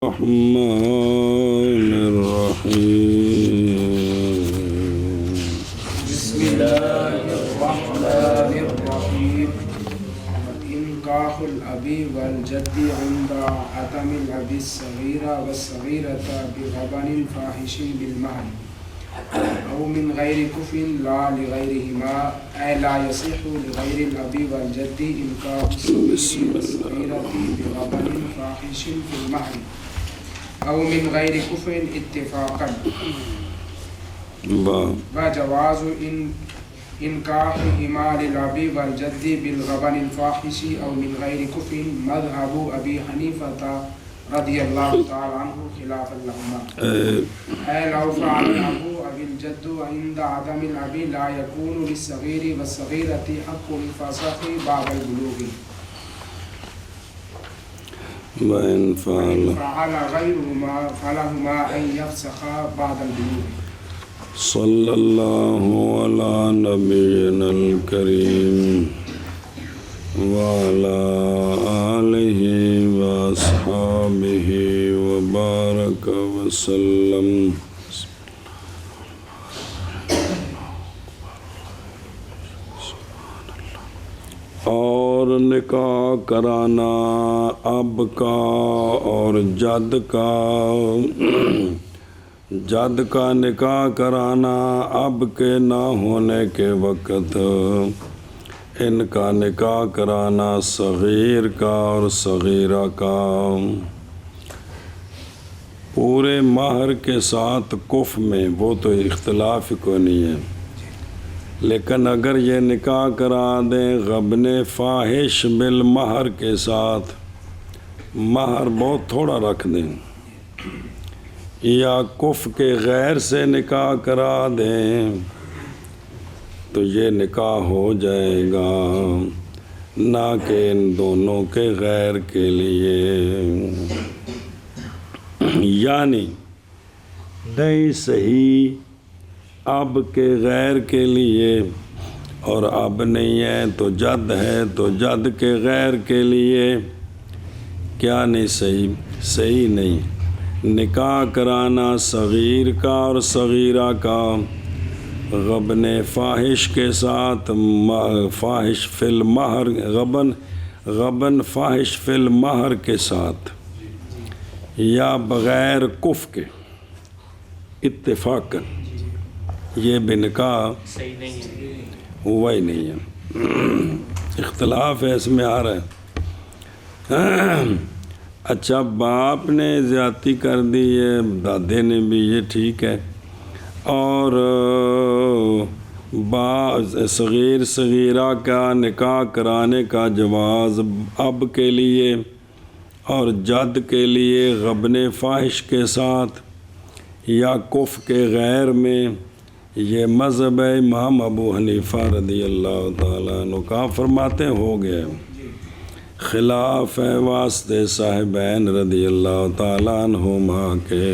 الرحمن الرحیم بسم اللہ الرحمن الرحیم انکاح الابی والجد عند عدم الابی الصغیر والصغیرۃ بغبن فاحش بالمہر او من غیر کف لا لغیرہما اے لا یصح لغیر الابی والجد انکاح الصغیر والصغیرۃ بغبن فاحش بالمہر او من غیر کفر اتفاقا وجواز انکاحہما للابی والجد بالغبن الفاحش او من غیر کفر مذہب ابی حنیفہ رضی اللہ تعالی عنہ خلافا لہما اے لو فعل ابو ابی الجد عند عدم الابی لا یکون للصغیر والصغیرۃ حق الفسخ بعد البلوغ وَإِنْ فَعَلَ غَيْرُهُمَا فَلَهُمَا أَنْ يَفْسَخَا بَعْدَ الْبُلُوغِ صلی اللہ علی نبینا الکریم وعلی آلہ واصحابہ وبارک وسلم۔ اور نکاح کرانا اب کا اور جد کا نکاح کرانا اب کے نہ ہونے کے وقت، ان کا نکاح کرانا صغیر کا اور صغیرہ کا پورے مہر کے ساتھ کف میں، وہ تو اختلاف کو نہیں ہے، لیکن اگر یہ نکاح کرا دیں غبن فاحش بالمہر کے ساتھ، مہر بہت تھوڑا رکھ دیں، یا کف کے غیر سے نکاح کرا دیں تو یہ نکاح ہو جائے گا، نہ کہ ان دونوں کے غیر کے لیے، یعنی نہیں صحیح اب کے غیر کے لیے، اور اب نہیں ہے تو جد ہے تو جد کے غیر کے لیے کیا نہیں صحیح نہیں، نکاح کرانا صغیر کا اور صغیرہ کا غبن فاحش کے ساتھ، فاحش فی المہر، غبن فاحش فی المہر کے ساتھ، یا بغیر کف کے اتفاقاً، یہ بھی نکاح ہوا ہی نہیں ہے، اختلاف ہے اس میں آ رہا ہے۔ اچھا باپ نے زیادتی کر دی ہے، دادے نے بھی، یہ ٹھیک ہے، اور صغیر صغیرہ کا نکاح کرانے کا جواز اب کے لیے اور جد کے لیے غبن فاحش کے ساتھ یا کف کے غیر میں، یہ مذہب ہے امام ابو حنیفہ رضی اللہ تعالیٰ عنہ کا، فرماتے ہو گئے، خلاف ہے واسطے صاحبین رضی اللہ تعالیٰ عنہما کے،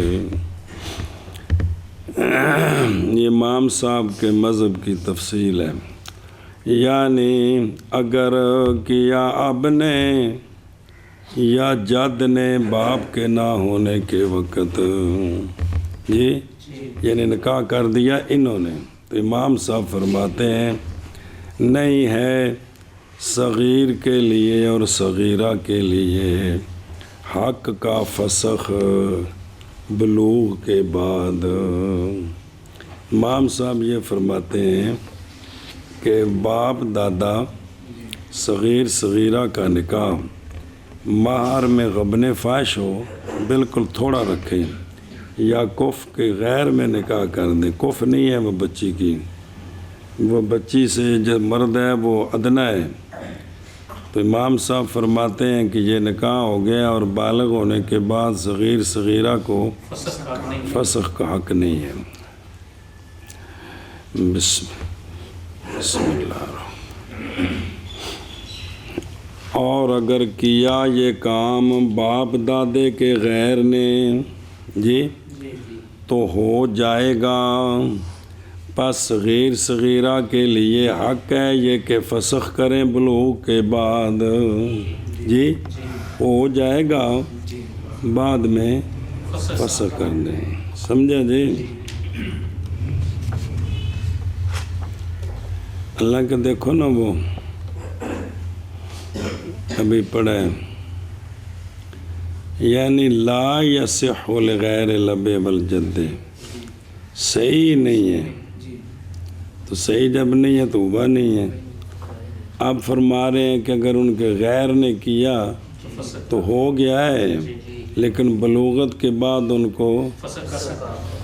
یہ امام صاحب کے مذہب کی تفصیل ہے، یعنی اگر کیا اب نے یا جد نے باپ کے نہ ہونے کے وقت، جی یعنی نکاح کر دیا انہوں نے، تو امام صاحب فرماتے ہیں نہیں ہے صغیر کے لیے اور صغیرہ کے لیے حق کا فسخ بلوغ کے بعد۔ امام صاحب یہ فرماتے ہیں کہ باپ دادا صغیر صغیرہ کا نکاح مہر میں غبن فاحش ہو بالکل تھوڑا رکھیں، یا کف کے غیر میں نکاح کر دیں، کف نہیں ہے وہ بچی کی، وہ بچی سے جو مرد ہے وہ ادنا ہے، تو امام صاحب فرماتے ہیں کہ یہ نکاح ہو گیا اور بالغ ہونے کے بعد صغیر صغیرہ کو فسخ کا حق نہیں ہے۔ بسم اللہ الرحمن۔ اور اگر کیا یہ کام باپ دادے کے غیر نے، جی تو ہو جائے گا، پس صغیر صغیرہ کے لیے حق ہے یہ کہ فسخ کریں بلوغ کے بعد، جی ہو جائے گا، بعد میں فسخ کر دیں. سمجھا جی؟ اللہ کا دیکھو نا وہ ابھی پڑھا ہے یعنی لا یصح لغیر لب والجد، صحیح نہیں ہے. تو صحیح جب نہیں ہے تو ہوا نہیں ہے. آپ فرما رہے ہیں کہ اگر ان کے غیر نے کیا تو ہو گیا ہے، لیکن بلوغت کے بعد ان کو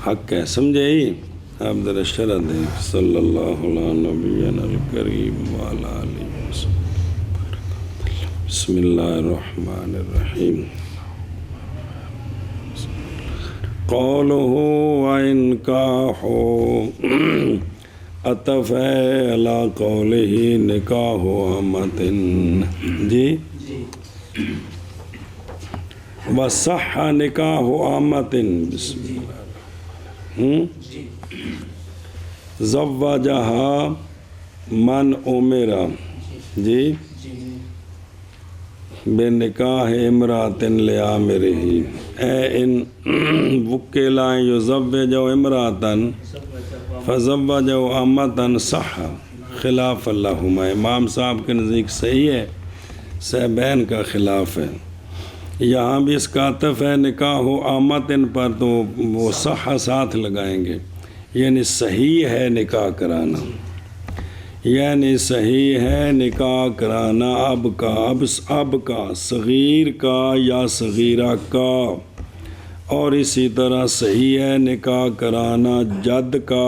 حق ہے. سمجھے ہی؟ آپ ذرا شرح دیں. صلی اللہ علیہ نبینا الکریم وعلی آلہ وصحبہ. بسم اللہ الرحمن الرحیم. قوله وإنکاح عطف ہے علی قوله نکاح امت. جی وصح نکاح امت. بسم اللہ. زوجہا من امرا. جی بے نکاح امرات لعامرہ. اے ان وکلا یزوجوا امراتا فزوجوا امتا صح خلاف اللہما. امام صاحب کے نزدیک صحیح ہے، صحیحین کا خلاف ہے. یہاں بھی اس کا عطف ہے نکاح امتن پر، تو وہ صح ساتھ لگائیں گے. یعنی صحیح ہے نکاح کرانا، یعنی صحیح ہے نکاح کرانا اب کا صغیر کا یا صغیرہ کا. اور اسی طرح صحیح ہے نکاح کرانا جد کا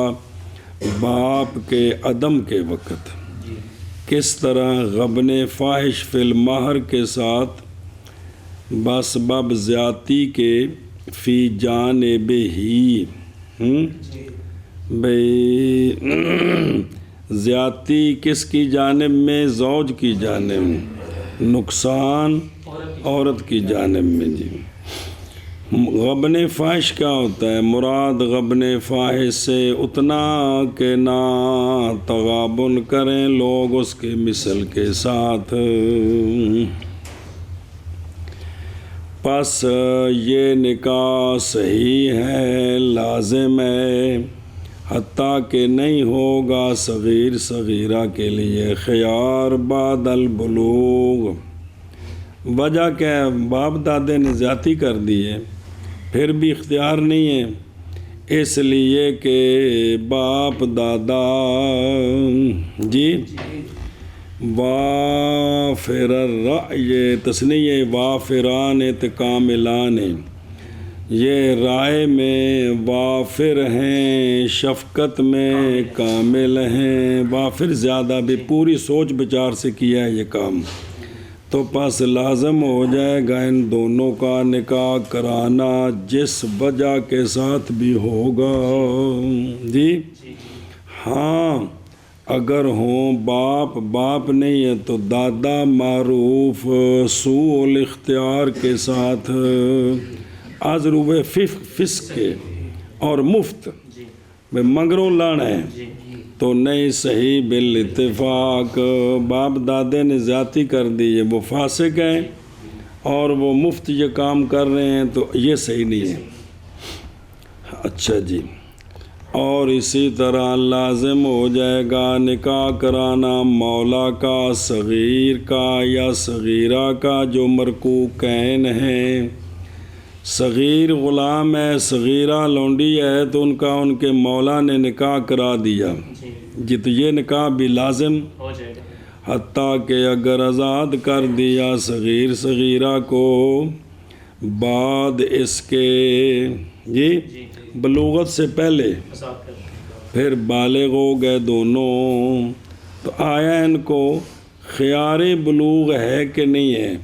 باپ کے عدم کے وقت. کس طرح غبن فاحش فی المہر کے ساتھ بسبب زیادتی کے فی جانب ہی. بھئی زیادتی کس کی جانب میں؟ زوج کی جانب میں. نقصان عورت کی جانب میں. جی غبن فاحش کیا ہوتا ہے؟ مراد غبن فاحش سے اتنا کہ نہ تغابن کریں لوگ اس کے مثل کے ساتھ. پس یہ نکاح صحیح ہے، لازم ہے، حتیٰ کہ نہیں ہوگا صغیر صغیرہ کے لیے خیار بعد البلوغ. وجہ کیا ہے؟ باپ دادے نے زیادتی کر دی ہے، پھر بھی اختیار نہیں ہے، اس لیے کہ باپ دادا جی وافر الرأی تسنیہ وافران کاملان، یہ رائے میں وافر ہیں، شفقت میں کامل ہیں. وافر زیادہ بھی پوری سوچ بچار سے کیا ہے یہ کام، تو پس لازم ہو جائے گا ان دونوں کا نکاح کرانا جس وجہ کے ساتھ بھی ہوگا. جی ہاں اگر ہوں باپ نہیں ہے تو دادا معروف سوء الاختیار کے ساتھ عذر فسق کے اور مفت میں منگروں لانا ہے تو نہیں صحیح بالاتفاق. باپ دادے نے زیادتی کر دی ہے، وہ فاسق ہیں اور وہ مفت یہ کام کر رہے ہیں، تو یہ صحیح نہیں ہے. اچھا جی. اور اسی طرح لازم ہو جائے گا نکاح کرانا مولا کا صغیر کا یا صغیرہ کا جو مرقوقین ہیں. صغیر غلام ہے، صغیرہ لونڈی ہے، تو ان کا ان کے مولا نے نکاح کرا دیا جی، تو یہ نکاح بھی لازم ہو جائے گا. حتیٰ کہ اگر آزاد کر دیا صغیر صغیرہ کو بعد اس کے جی بلوغت سے پہلے، پھر بالغ ہو گئے دونوں، تو آیا ان کو خیار بلوغ ہے کہ نہیں ہے؟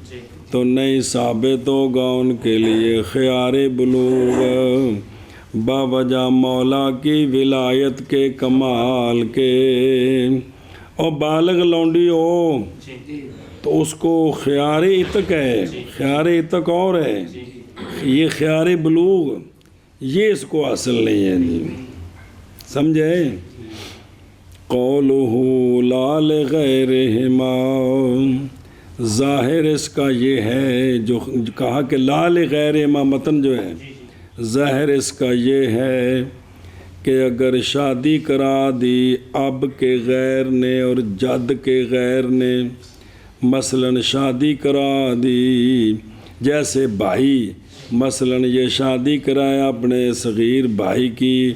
تو نہیں ثابت ہوگا ان کے لیے خیار بلوغ باوجہ مولا کی ولایت کے کمال کے. اور بالغ لونڈی ہو تو اس کو خیار عتق ہے، خیار عتق اور ہے، یہ خیار بلوغ یہ اس کو حاصل نہیں ہے. جی سمجھے؟ قولہ لا لغیرہما ظاہر اس کا یہ ہے جو کہا کہ لال غیر امامتن جو ہے، ظاہر اس کا یہ ہے کہ اگر شادی کرا دی اب کے غیر نے اور جد کے غیر نے، مثلاً شادی کرا دی جیسے بھائی، مثلاً یہ شادی کرایا اپنے صغیر بھائی کی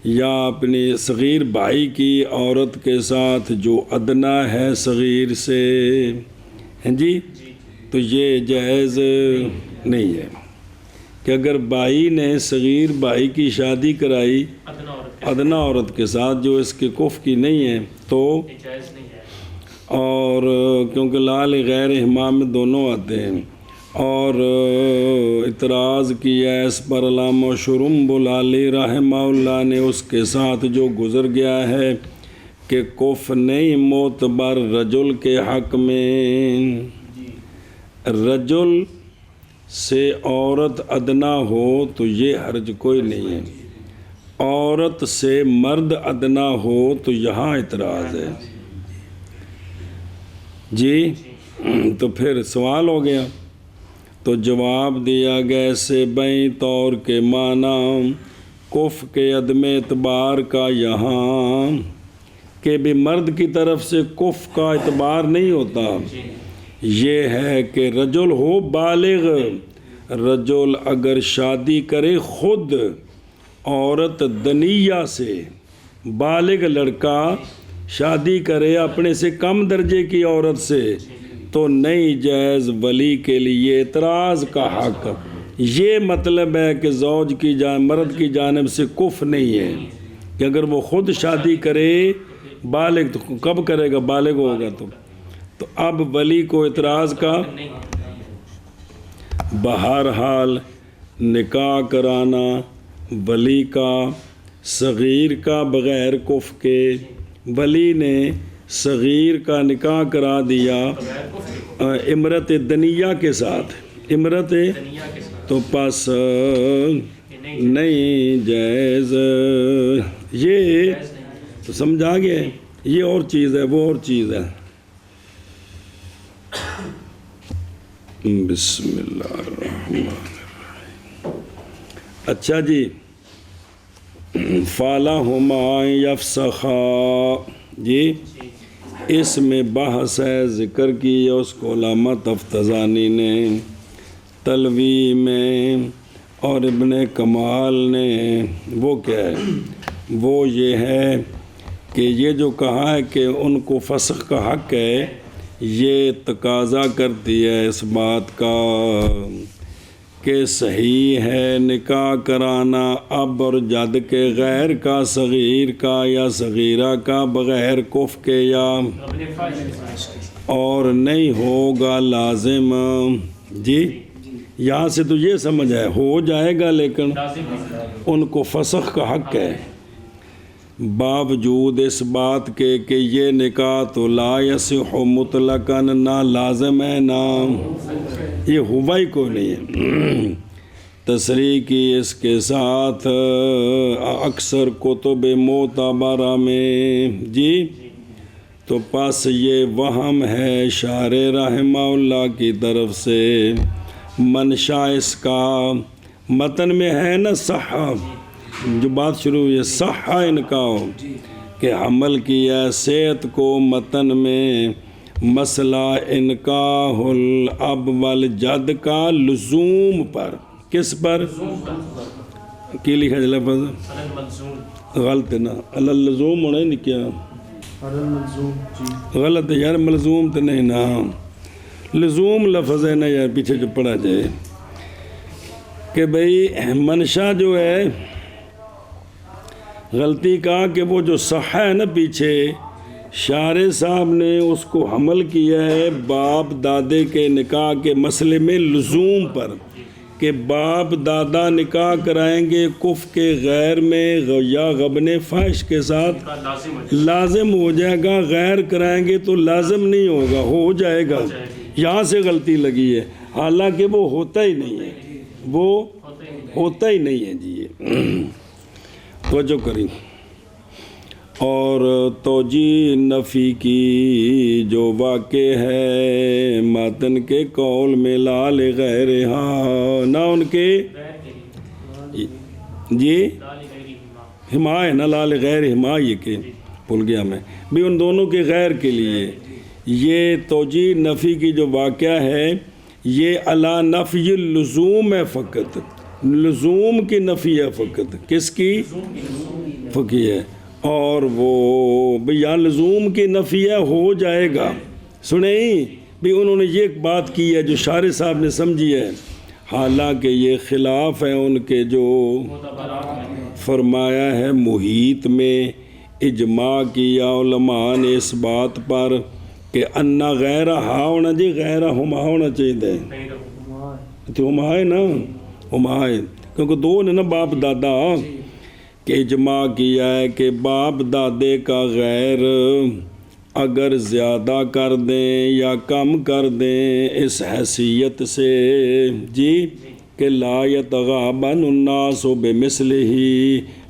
یا اپنی صغیر بھائی کی عورت کے ساتھ جو ادنا ہے صغیر سے، ہیں جی، تو یہ جائز نہیں ہے کہ اگر بھائی نے صغیر بھائی کی شادی کرائی ادنا عورت کے ساتھ جو اس کے کف کی نہیں ہے تو جائز نہیں ہے، اور کیونکہ لال غیر اہمام میں دونوں آتے ہیں، اور اعتراض کیا اس پر علامہ شرم بلالی رحمہ اللہ نے اس کے ساتھ جو گزر گیا ہے کہ کف نہیں معتبر رجل کے حق میں، رجل سے عورت ادنا ہو تو یہ حرج کوئی نہیں ہے، عورت سے مرد ادنا ہو تو یہاں اعتراض ہے جی۔ تو پھر سوال ہو گیا، تو جواب دیا گیا سے بیں طور کے معنی کف کے عدم اعتبار کا یہاں کہ بھی مرد کی طرف سے کف کا اعتبار نہیں ہوتا، یہ ہے کہ رجل ہو بالغ، رجل اگر شادی کرے خود عورت دنیا سے، بالغ لڑکا شادی کرے اپنے سے کم درجے کی عورت سے تو نہیں جائز ولی کے لیے اعتراض کا حق۔ یہ مطلب ہے کہ زوج کی مرد کی جانب سے کف نہیں ہے کہ اگر وہ خود شادی کرے بالغ، تو کب کرے گا بالغ ہوگا تو اب ولی کو اعتراض کا۔ بہرحال نکاح کرانا ولی کا صغیر کا بغیر کف کے، ولی نے صغیر کا نکاح کرا دیا امرت دنیا کے ساتھ، امرت تو پس نہیں جائز، یہ تو سمجھا گیا، یہ اور چیز ہے وہ اور چیز ہے۔ بسم اللہ الرحمن الرحیم۔ اچھا جی، فَلَهُمَا يَفْسَخَا، جی اس میں بحث ہے، ذکر کی اس کو علامہ تفتزانی نے تلوی میں اور ابن کمال نے، وہ کیا ہے، وہ یہ ہے کہ یہ جو کہا ہے کہ ان کو فسخ کا حق ہے، یہ تقاضا کرتی ہے اس بات کا کہ صحیح ہے نکاح کرانا اب اور جد کے غیر کا، صغیر کا یا صغیرہ کا بغیر کف کے، یا اور نہیں ہوگا لازم، جی یہاں سے تو یہ سمجھ ہے ہو جائے گا لیکن ان کو فسخ کا حق ہے، باوجود اس بات کے کہ یہ نکاح تو لا یصح مطلقاً، نہ لازم ہے نہ یہ ہوا ہی کوئی نہیں ہے۔ تصریح کی اس کے ساتھ اکثر کتب معتبرہ میں، جی تو پس یہ وہم ہے شارح رحمہ اللہ کی طرف سے، منشا اس کا متن میں ہے نا، صحہ جو بات شروع ہوئی ہے، صحہ انکاح کہ حمل کی حیثیت کو متن میں مسئلہ انکاح الاب والجد کا لزوم پر، کس پر کی لکھا ہے لفظ غلط ہے نا، اللزوم ہونا ہی نہیں کیا غلط ہے یار، ملزوم تو نہیں نا، لزوم لفظ ہے نا یار، پیچھے جو پڑھا جائے کہ بھئی منشا جو ہے غلطی کا کہ وہ جو صحہ ہے نا پیچھے شارح صاحب نے اس کو حمل کیا ہے باپ دادے کے نکاح کے مسئلے میں لزوم پر، کہ باپ دادا نکاح کرائیں گے کف کے غیر میں یا غبن فاحش کے ساتھ لازم ہو جائے گا، غیر کرائیں گے تو لازم نہیں ہوگا، ہو جائے گا، یہاں سے غلطی لگی ہے، حالانکہ وہ ہوتا ہی نہیں ہے، وہ ہوتا ہی نہیں ہے جی۔ یہ توجہ کریں، اور توجیہ نفی کی جو واقع ہے متن کے قول میں لال غیر ہاں نہ ان کے جی ہما ہے نہ لال غیر ہما یہ کہ بھول گیا میں بھی ان دونوں کے غیر کے لیے یہ توجیہ نفی کی جو واقعہ ہے یہ علی نفی اللزوم ہے فقط لزوم کی نفی ہے فقط کس کی فقی ہے اور وہ بھی یہاں لزوم کی نفی ہے ہو جائے گا سنیں بھی انہوں نے یہ بات کی ہے جو شارح صاحب نے سمجھی ہے حالانکہ یہ خلاف ہے ان کے جو فرمایا ہے محیط میں اجماع کیا علماء نے اس بات پر کہ انا غیر ہا ہونا جی غیر ہما ہونا چاہیے تو ہما ہے نا ہما ہے کیونکہ دو نے نا باپ دادا کہ اجماع کیا ہے کہ باپ دادے کا غیر اگر زیادہ کر دیں یا کم کر دیں اس حیثیت سے جی کہ لا یتغابن الناس بمثلہ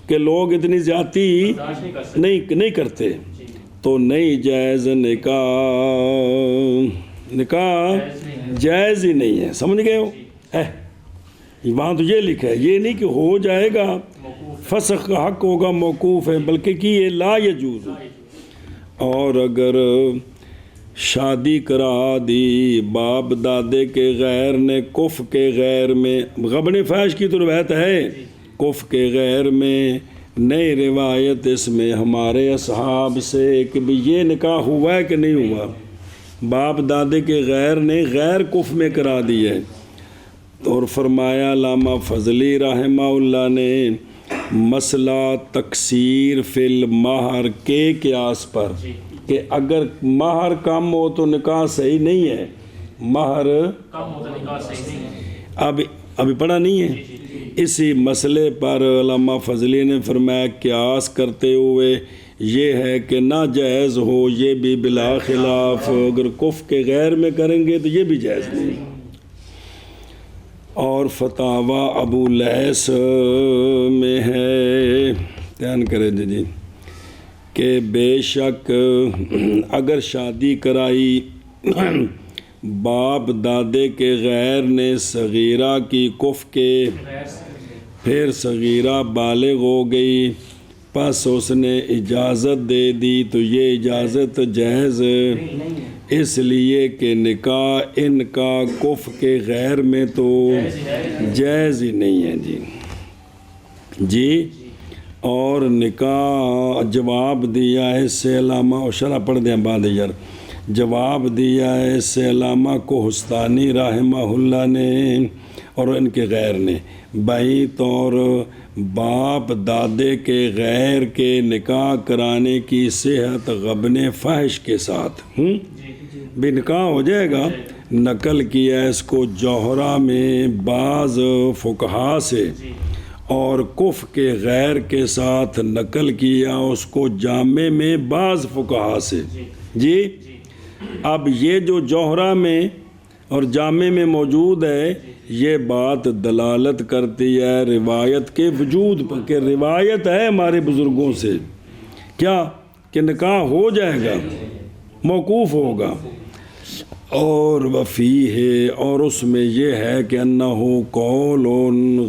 کہ لوگ اتنی زیادتی نہیں کرتے تو نہیں جائز نکاح جائز ہی نہیں ہے سمجھ گئے ہو وہاں تو یہ لکھا ہے یہ نہیں کہ ہو جائے گا فسخ کا حق ہوگا موقوف ہے بلکہ کہ یہ لا یجوز اور اگر شادی کرا دی باپ دادے کے غیر نے کف کے غیر میں غبن فحش کی تو روایت ہے کف کے غیر میں نئی روایت اس میں ہمارے اصحاب سے کہ بھی یہ نکاح ہوا ہے کہ نہیں ہوا باپ دادے کے غیر نے غیر کف میں کرا دی ہے اور فرمایا علامہ فضلی رحمہ اللہ نے مسئلہ تقصیر فی المہر کے قیاس پر کہ اگر مہر کم ہو تو نکاح صحیح نہیں ہے مہر ابھی پڑھا نہیں ہے اسی مسئلے پر علامہ فضلی نے فرمایا قیاس کرتے ہوئے یہ ہے کہ ناجائز ہو یہ بھی بلا خلاف اگر کف کے غیر میں کریں گے تو یہ بھی جائز نہیں اور فتاوی ابو لیث میں ہے دھیان کرے جی کہ بے شک اگر شادی کرائی باپ دادے کے غیر نے صغیرہ کی کف کے پھر صغیرہ بالغ ہو گئی پس اس نے اجازت دے دی تو یہ اجازت جائز اس لیے کہ نکاح ان کا کف کے غیر میں تو جائز ہی نہیں ہے جی اور نکاح جواب دیا ہے اس سے علامہ شرح پڑھ دیں بعد یار جواب دیا ہے اس سے علامہ کوہستانی رحمہ اللہ نے اور ان کے غیر نے بھائی طور باپ دادے کے غیر کے نکاح کرانے کی صحت غبن فحش کے ساتھ بھی نکاح ہو جائے گا نقل کیا اس کو جوہرہ میں بعض فقہا سے اور کف کے غیر کے ساتھ نقل کیا اس کو جامع میں بعض فقہا سے جی اب یہ جو جوہرہ میں اور جامع میں موجود ہے یہ بات دلالت کرتی ہے روایت کے وجود پر کہ روایت ہے ہمارے بزرگوں سے کیا کہ نکاح ہو جائے گا موقوف ہوگا اور وفی ہے اور اس میں یہ ہے کہ انہو قول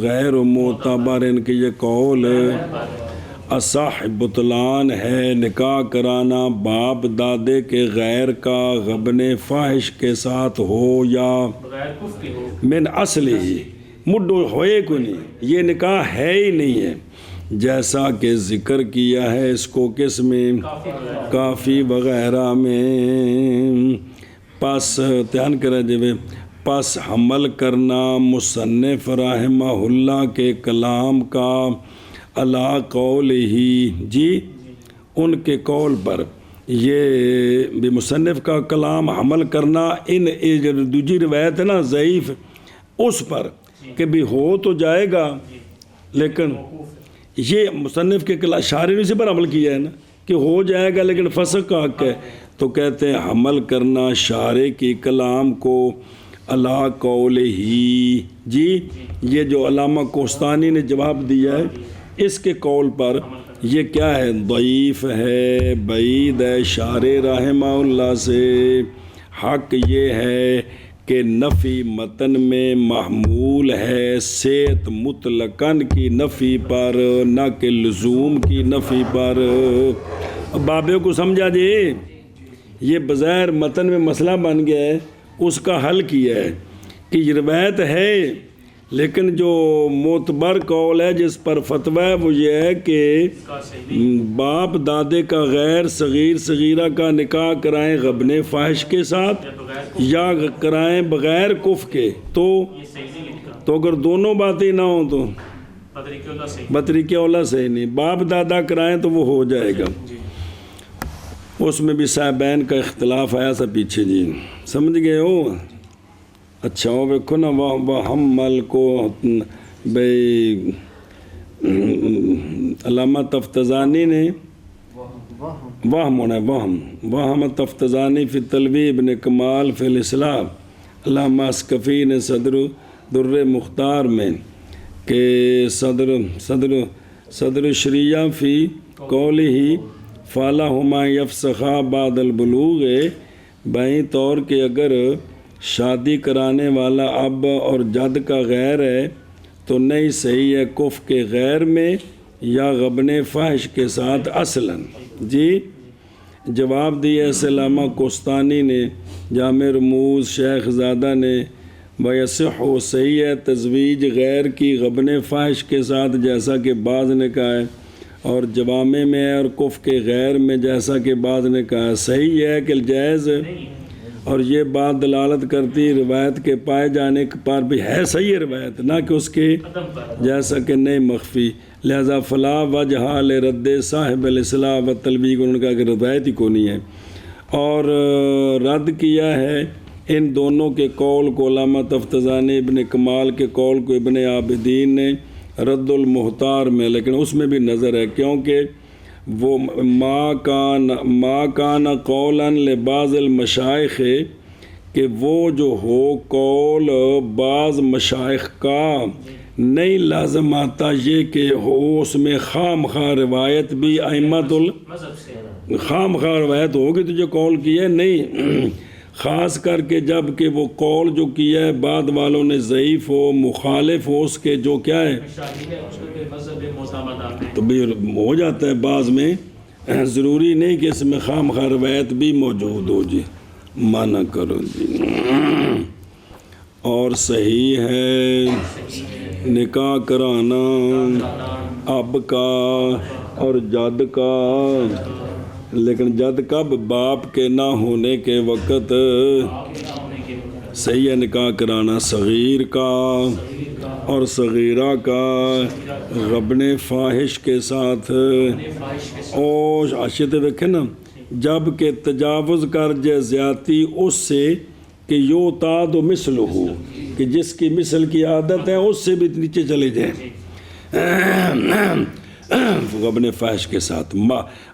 غیر معتبر ان کے یہ قول اصح بطلان ہے نکاح کرانا باپ دادے کے غیر کا غبن فاحش کے ساتھ ہو یا من اصل ہی مڈو ہوئے کو نہیں یہ نکاح ہے ہی نہیں ہے جیسا کہ ذکر کیا ہے اس کو کس میں کافی وغیرہ میں پس دھیان کریں جب پس حمل کرنا مصنف رحمہ اللہ کے کلام کا علا قول ہی جی ان کے قول پر یہ بھی مصنف کا کلام حمل کرنا ان دوسری روایت ہے نا ضعیف اس پر کہ بھی ہو تو جائے گا لیکن یہ مصنف کے شارح نے اسی پر عمل کیا ہے نا کہ ہو جائے گا لیکن فسق کا حق ہے تو کہتے ہیں حمل کرنا شارح کی کلام کو علا قول ہی جی یہ جو علامہ کوہستانی نے جواب دیا ہے اس کے قول پر یہ کیا ہے؟ ضعیف ہے، بعید ہے شارح رحمہ اللہ سے۔ حق یہ ہے کہ نفی متن میں محمول ہے صیت مطلقاً کی نفی پر، نہ کہ لزوم کی نفی پر۔ بابے کو سمجھا جی؟ یہ بظاہر متن میں مسئلہ بن گیا ہے، اس کا حل کیا ہے کہ یہ روایت ہے، لیکن جو معتبر قول ہے جس پر فتویٰ ہے وہ یہ ہے کہ باپ دادے کا غیر صغیر صغیرہ کا نکاح کرائیں غبن فاحش کے ساتھ یا کرائیں بغیر کف کے، تو اگر دونوں باتیں نہ ہوں تو بطریق اولا صحیح نہیں، باپ دادا کرائیں تو وہ ہو جائے گا۔ اس میں بھی صاحبین کا اختلاف آیا تھا پیچھے جی، سمجھ گئے ہو؟ اچھا وہ دیکھو نا، وہ حمل کو بھائی علامہ تفتزانی نے وہم تفتزانی فی تلویب ابن کمال فی الاصلاح، علامہ اسکفی نے صدر در مختار میں کہ صدر شریعہ فی قولہ فالہما یفسخا بعد البلوغ، بائیں طور کہ اگر شادی کرانے والا اب اور جد کا غیر ہے تو نہیں صحیح ہے کف کے غیر میں یا غبن فحش کے ساتھ اصلاً۔ جی جواب دیا علامہ کوستانی نے، جامع رموز شیخ زادہ نے، ویصح و صحیح ہے تزویج غیر کی غبن فحش کے ساتھ جیسا کہ بعض نے کہا ہے، اور جوامع میں ہے اور کف کے غیر میں جیسا کہ بعض نے کہا ہے۔ صحیح ہے کہ جائز، اور یہ بات دلالت کرتی روایت کے پائے جانے پر بھی ہے صحیح روایت، نہ کہ اس کے جیسا کہ نہیں مخفی، لہذا فلا وجہ لرد صاحب الاصلاح و تلویق، انہوں نے کہا کہ روایت ہی کو نہیں ہے، اور رد کیا ہے ان دونوں کے قول کو علامہ تفتزانی ابن کمال کے قول کو ابن عابدین نے رد المحتار میں، لیکن اس میں بھی نظر ہے، کیونکہ وہ ما کان قولا لبعض المشائخ، کہ وہ جو ہو قول بعض مشائخ کا نہیں لازم آتا یہ کہ ہو اس میں خام خواہ روایت بھی ائمۃ خام خواہ روایت ہوگی تو جو قول کیا ہے نہیں، خاص کر کے جب کہ وہ قول جو کیا ہے بعد والوں نے ضعیف ہو، مخالف ہو اس کے جو کیا ہے تو بھی ہو جاتا ہے بعض میں، ضروری نہیں کہ اس میں خام خواہ روایت بھی موجود ہو جی، مانا کرو جی۔ اور صحیح ہے نکاح کرانا اب کا اور جد کا، لیکن جد کب؟ باپ کے نہ ہونے کے وقت صحیح ہے نکاح کرانا صغیر کا اور صغیرہ کا غبن فاحش کے ساتھ، اور عاشت دیکھیں نا، جب کہ تجاوز کر جائے زیادتی اس سے کہ یعتاد مثل ہو، کہ جس کی مثل کی عادت ہے اس سے بھی نیچے چلے جائیں، غبن فاحش کے ساتھ،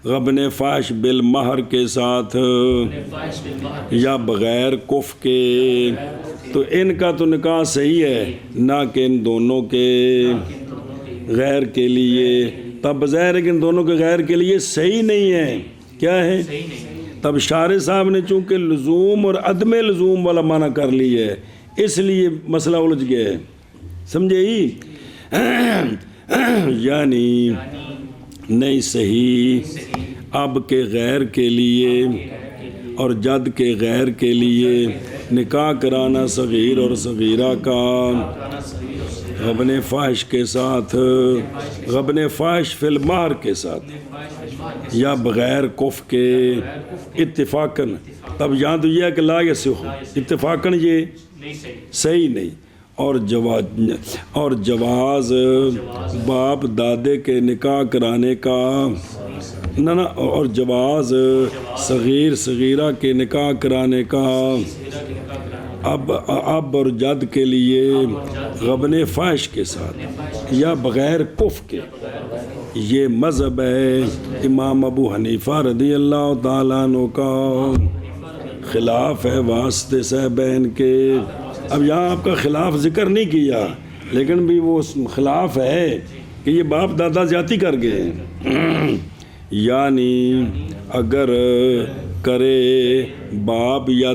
غبن فاحش بالمہر کے ساتھ یا بغیر کف کے، تو ان کا تو نکاح صحیح ہے، نہ کہ ان دونوں کے غیر کے لیے، تب بظاہر ہے کہ ان دونوں کے غیر کے لیے صحیح نہیں ہے، کیا ہے؟ تب شارح صاحب نے چونکہ لزوم اور عدم لزوم والا معنی کر لی ہے، اس لیے مسئلہ الجھ گیا ہے، سمجھے ہی؟ یعنی نہیں صحیح اب کے غیر کے لیے اور جد کے غیر کے لیے نکاح کرانا صغیر اور صغیرہ کا غبن فاحش کے ساتھ، غبن فاحش فی المہر کے ساتھ یا بغیر کف کے اتفاقاً، تب یہاں تو یہ ہے کہ لا یصح، اتفاقاً یہ صحیح نہیں، اور جواز باپ دادے کے نکاح کرانے کا نہ اور جواز صغیر صغیرہ کے نکاح کرانے کا اب اور جد کے لیے غبن فاحش کے ساتھ یا بغیر کف کے، یہ مذہب ہے امام ابو حنیفہ رضی اللہ تعالیٰ عنہ کا، خلاف ہے واسطے صاحبین کے۔ اب یہاں آپ کا خلاف ذکر نہیں کیا لیکن بھی وہ خلاف ہے، کہ یہ باپ دادا زیادتی کر گئے ہیں. یعنی اگر کرے باپ یا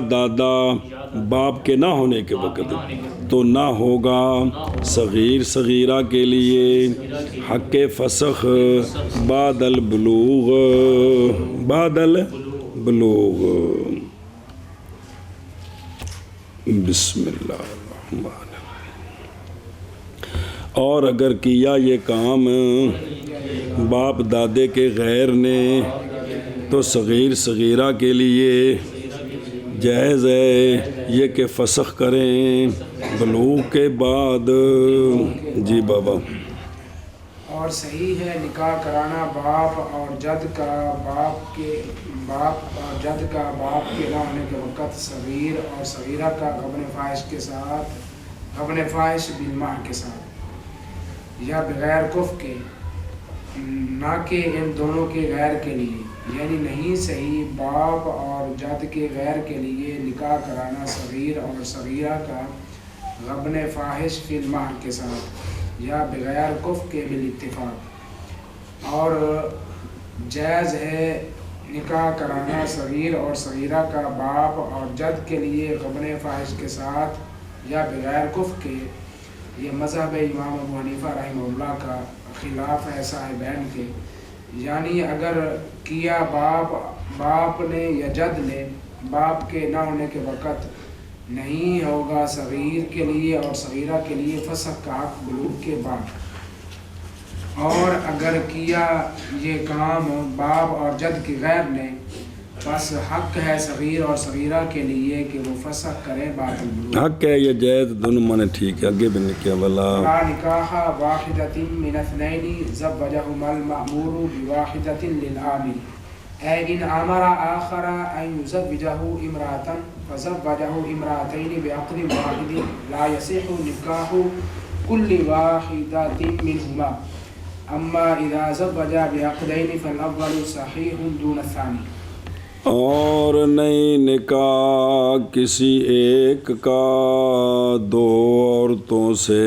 دادا باپ کے نہ ہونے کے وقت تو نہ ہوگا صغیر صغیرہ کے لیے حق فسخ بعد البلوغ. بسم اللہ الرحمن الرحیم. اور اگر کیا یہ کام باپ دادے کے غیر نے تو صغیر صغیرہ کے لیے جائز ہے یہ کہ فسخ کریں بلوغ کے بعد. جی بابا. اور صحیح ہے نکاح کرانا باپ اور جد کا باپ کے نہ ہونے کے وقت صغیر اور صغیرہ کا غبن فاحش کے ساتھ غبن فاحش بالمہر کے ساتھ یا بغیر کف کے، نہ کہ ان دونوں کے غیر کے لیے. یعنی نہیں صحیح باپ اور جد کے غیر کے لیے نکاح کرانا صغیر اور صغیرہ کا غبن فاحش فی المہر کے ساتھ یا بغیر کف کے بالاتفاق. اور جائز ہے نکاح کرانا صغیر اور صغیرہ کا باپ اور جد کے لیے غبن فاحش کے ساتھ یا بغیر کف کے. یہ مذہب امام ابو حنیفہ رحمہ اللہ کا خلاف ہے صاحبین کے. یعنی اگر کیا باپ نے یا جد نے باپ کے نہ ہونے کے وقت نہیں ہوگا صغیر کے لیے اور صغیرہ کے لیے فسخ کا حق بلوغ کے بعد. اور اگر کیا یہ کام باپ اور جد کے غیر نے بس حق ہے صغیر اور صغیرہ کے لیے کہ وہ فسخ کریں بعد البلوغ. حق ہے یہ جائز دونوں مانے ٹھیک ہے. آگے بھی نکیا والا لا نکاح واحدۃ من اثنین زوجہما المأمور بواحدۃ للعامل. اے ان امر آخر ان یزوجہ امرأة فزوجہ امرأتین بعقد واحد لا یصح نکاح کل واحدۃ منہما. اما اذا زوج بعقدین فالاول صحیح دون الثانی. اور نہیں نکاح کسی ایک کا دو عورتوں سے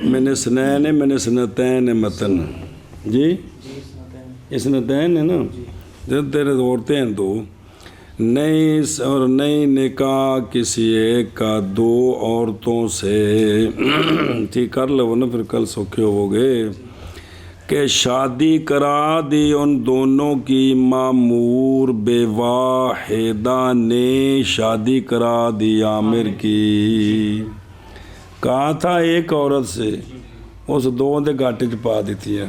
من اثنتین متن. جی اثنتین ہے نا، تیرے عورتیں ہیں دو. نہیں نکاح کسی ایک کا دو عورتوں سے. ٹھیک کر لو نا پھر کل سوکھے ہو گئے کہ شادی کرا دی ان دونوں کی مامور بے واحدہ نے شادی کرا دی عامر کی. کہا تھا ایک عورت سے اس دو دے گاٹے چ پا دیتی ہے.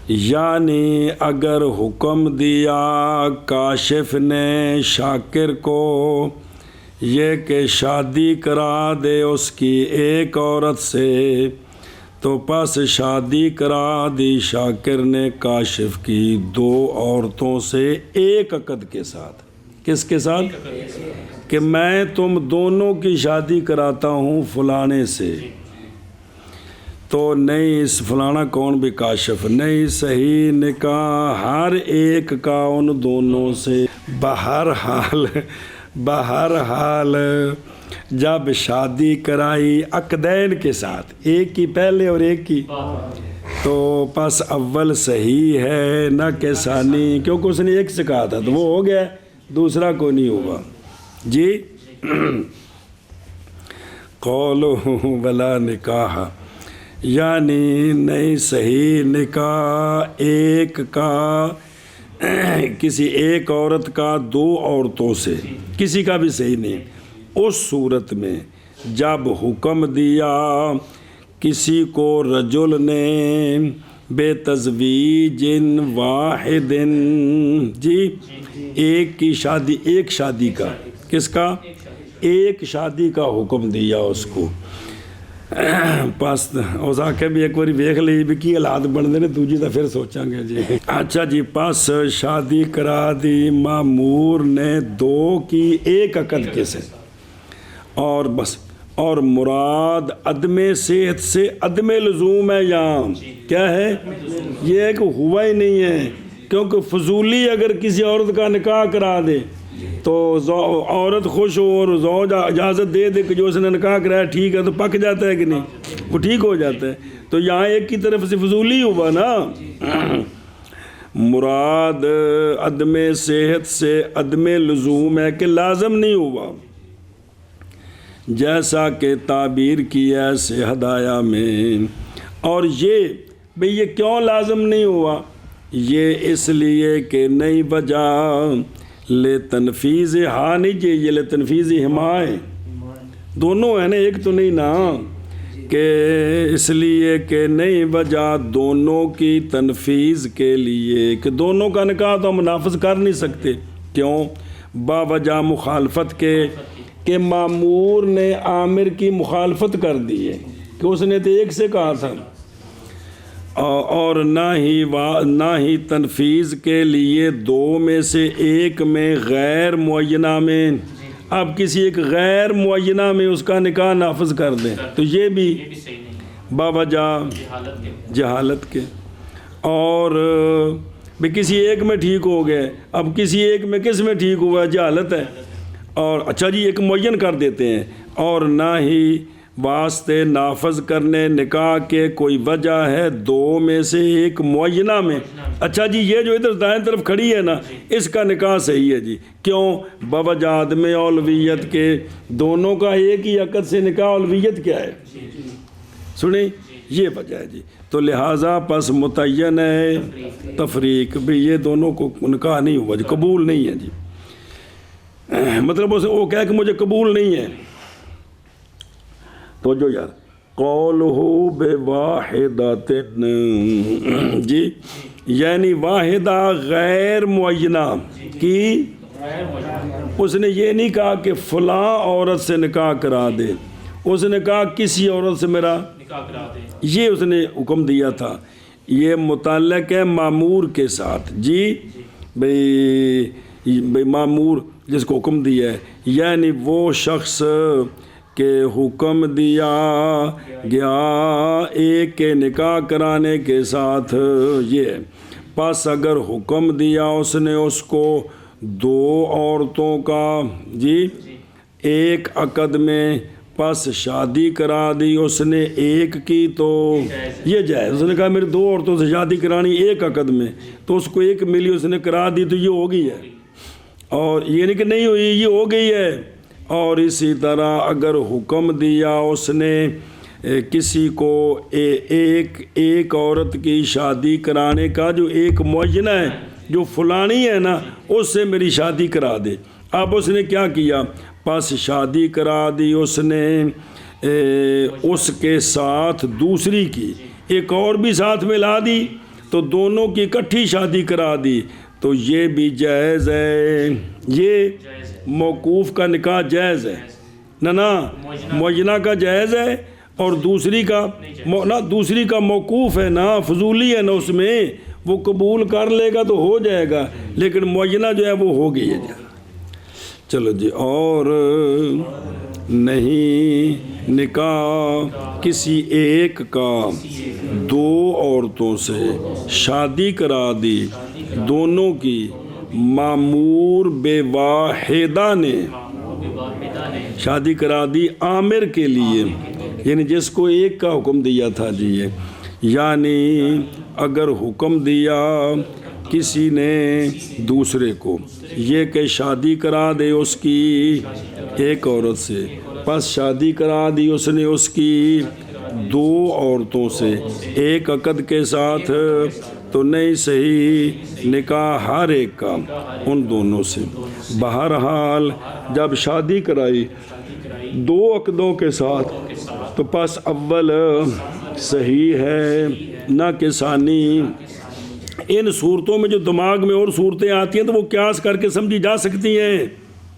یعنی اگر حکم دیا کاشف نے شاکر کو یہ کہ شادی کرا دے اس کی ایک عورت سے تو پس شادی کرا دی شاکر نے کاشف کی دو عورتوں سے ایک عقد کے ساتھ. کس کے ساتھ؟ کہ میں تم دونوں کی شادی کراتا ہوں فلانے سے. تو نہیں اس فلانا کون بھی کاشف نہیں صحیح نکاح ہر ایک کا ان دونوں سے. بہرحال جب شادی کرائی عقدین کے ساتھ ایک کی پہلے اور ایک کی تو پس اول صحیح ہے نہ کہ ثانی، کیونکہ اس نے ایک سے کہا تھا تو وہ ہو گیا، دوسرا کوئی نہیں ہوگا. جی قولو ولا نکاح یعنی نہیں صحیح نکاح ایک کا کسی ایک عورت کا دو عورتوں سے، کسی کا بھی صحیح نہیں. اس صورت میں جب حکم دیا کسی کو رجل نے بے تزویج واحد، جی ایک کی شادی، ایک شادی کا، کس کا؟ ایک شادی کا حکم دیا اس کو. پس اس آکے بھی ایک باری ویکھ لی بھی کی حالات بن دے دوجی تو پھر سوچاں گے. جی اچھا جی پس شادی کرا دی مامور نے دو کی ایک عقد کے سے، اور بس اور مراد عدم صحت سے عدم لزوم ہے. یہاں کیا ہے؟ یہ ایک ہوا ہی نہیں ہے، کیونکہ فضولی اگر کسی عورت کا نکاح کرا دے تو عورت خوش ہو اور زوج اجازت دے دے کہ جو اس نے نکاح کرایا ٹھیک ہے تو پک جاتا ہے کہ نہیں، وہ ٹھیک ہو جاتا ہے. تو یہاں ایک کی طرف سے فضولی ہوا نا. مراد عدم صحت سے عدم لزوم ہے کہ لازم نہیں ہوا، جیسا کہ تعبیر کی ایسے ہدایہ میں. اور یہ بھئی یہ کیوں لازم نہیں ہوا؟ یہ اس لیے کہ نئی وجہ لے تنفیذ ہاں نہیں جی، یہ لے تنفیذ ہما ہے، دونوں ہیں نا، ایک تو نہیں نا. کہ اس لیے کہ نئی وجہ دونوں کی تنفیذ کے لیے کہ دونوں کا نکاح تو ہم نافذ کر نہیں سکتے. کیوں؟ با وجہ مخالفت کے کہ مامور نے عامر کی مخالفت کر دی ہے کہ اس نے تو ایک سے کہا تھا. اور نہ ہی تنفیذ کے لیے دو میں سے ایک میں غیر معینہ میں. اب کسی ایک غیر معینہ میں اس کا نکاح نافذ کر دیں تو یہ بھی باوجہ جہالت کے. اور بھی کسی ایک میں ٹھیک ہو گئے، اب کسی ایک میں کس میں ٹھیک ہوا؟ جہالت ہے. اور اچھا جی ایک معین کر دیتے ہیں. اور نہ ہی واسطے نافذ کرنے نکاح کے کوئی وجہ ہے دو میں سے ایک معینہ میں. اچھا جی یہ جو ادھر دائیں طرف کھڑی ہے نا اس کا نکاح صحیح ہے جی. کیوں؟ بوجہ عدم اولویت کے دونوں کا ایک ہی عقد سے نکاح. اولویت کیا ہے سنیں، یہ وجہ ہے جی. تو لہٰذا پس متعین ہے تفریق، بھی یہ دونوں کو نکاح نہیں ہوا جی، قبول نہیں ہے جی. مطلب وہ کہہ کہ مجھے قبول نہیں ہے. تو جو یار قولہ بواحدۃ جی، یعنی واحدہ غیر معینہ کی. اس نے یہ نہیں کہا کہ فلاں عورت سے نکاح کرا دے، اس نے کہا کسی عورت سے میرا نکاح کرا دے. یہ اس نے حکم دیا تھا. یہ متعلق ہے مامور کے ساتھ جی. بھئی مامور جس کو حکم دیا ہے، یعنی وہ شخص کہ حکم دیا گیا ایک کے نکاح کرانے کے ساتھ. یہ پس اگر حکم دیا اس نے اس کو دو عورتوں کا جی ایک عقد میں، پس شادی کرا دی اس نے ایک کی تو یہ جائز. اس نے کہا میرے دو عورتوں سے شادی کرانی ایک عقد میں، تو اس کو ایک ملی اس نے کرا دی تو یہ ہو گئی ہے. اور یہ نہیں کہ نہیں ہوئی، یہ ہو گئی ہے. اور اسی طرح اگر حکم دیا اس نے کسی کو ایک عورت کی شادی کرانے کا جو ایک معینہ ہے، جو فلانی ہے نا اس سے میری شادی کرا دے. اب اس نے کیا کیا؟ پس شادی کرا دی اس نے اس کے ساتھ دوسری کی، ایک اور بھی ساتھ ملا دی تو دونوں کی اکٹھی شادی کرا دی. تو یہ بھی جائز ہے. یہ موقوف کا نکاح جائز ہے نا معینہ کا جائز ہے. اور دوسری کا موقوف ہے نا، فضولی ہے نا، اس میں وہ قبول کر لے گا تو ہو جائے گا، لیکن معینہ جو ہے وہ ہو گئی ہے. چلو جی. اور نہیں نکاح کسی ایک کا دو عورتوں سے شادی کرا دی، دونوں کی مامور بے واحدہ نے شادی کرا دی عامر کے لیے، یعنی جس کو ایک کا حکم دیا تھا جی. یہ یعنی اگر حکم دیا کسی نے دوسرے کو یہ کہ شادی کرا دے اس کی ایک عورت سے، پس شادی کرا دی اس نے اس کی دو عورتوں سے ایک عقد کے ساتھ، تو نہیں صحیح نکاح ہر ایک کا ان دونوں سے. بہرحال جب شادی کرائی دو عقدوں کے ساتھ تو پس اول صحیح ہے نہ کہ ثانی. ان صورتوں میں جو دماغ میں اور صورتیں آتی ہیں تو وہ قیاس کر کے سمجھی جا سکتی ہیں.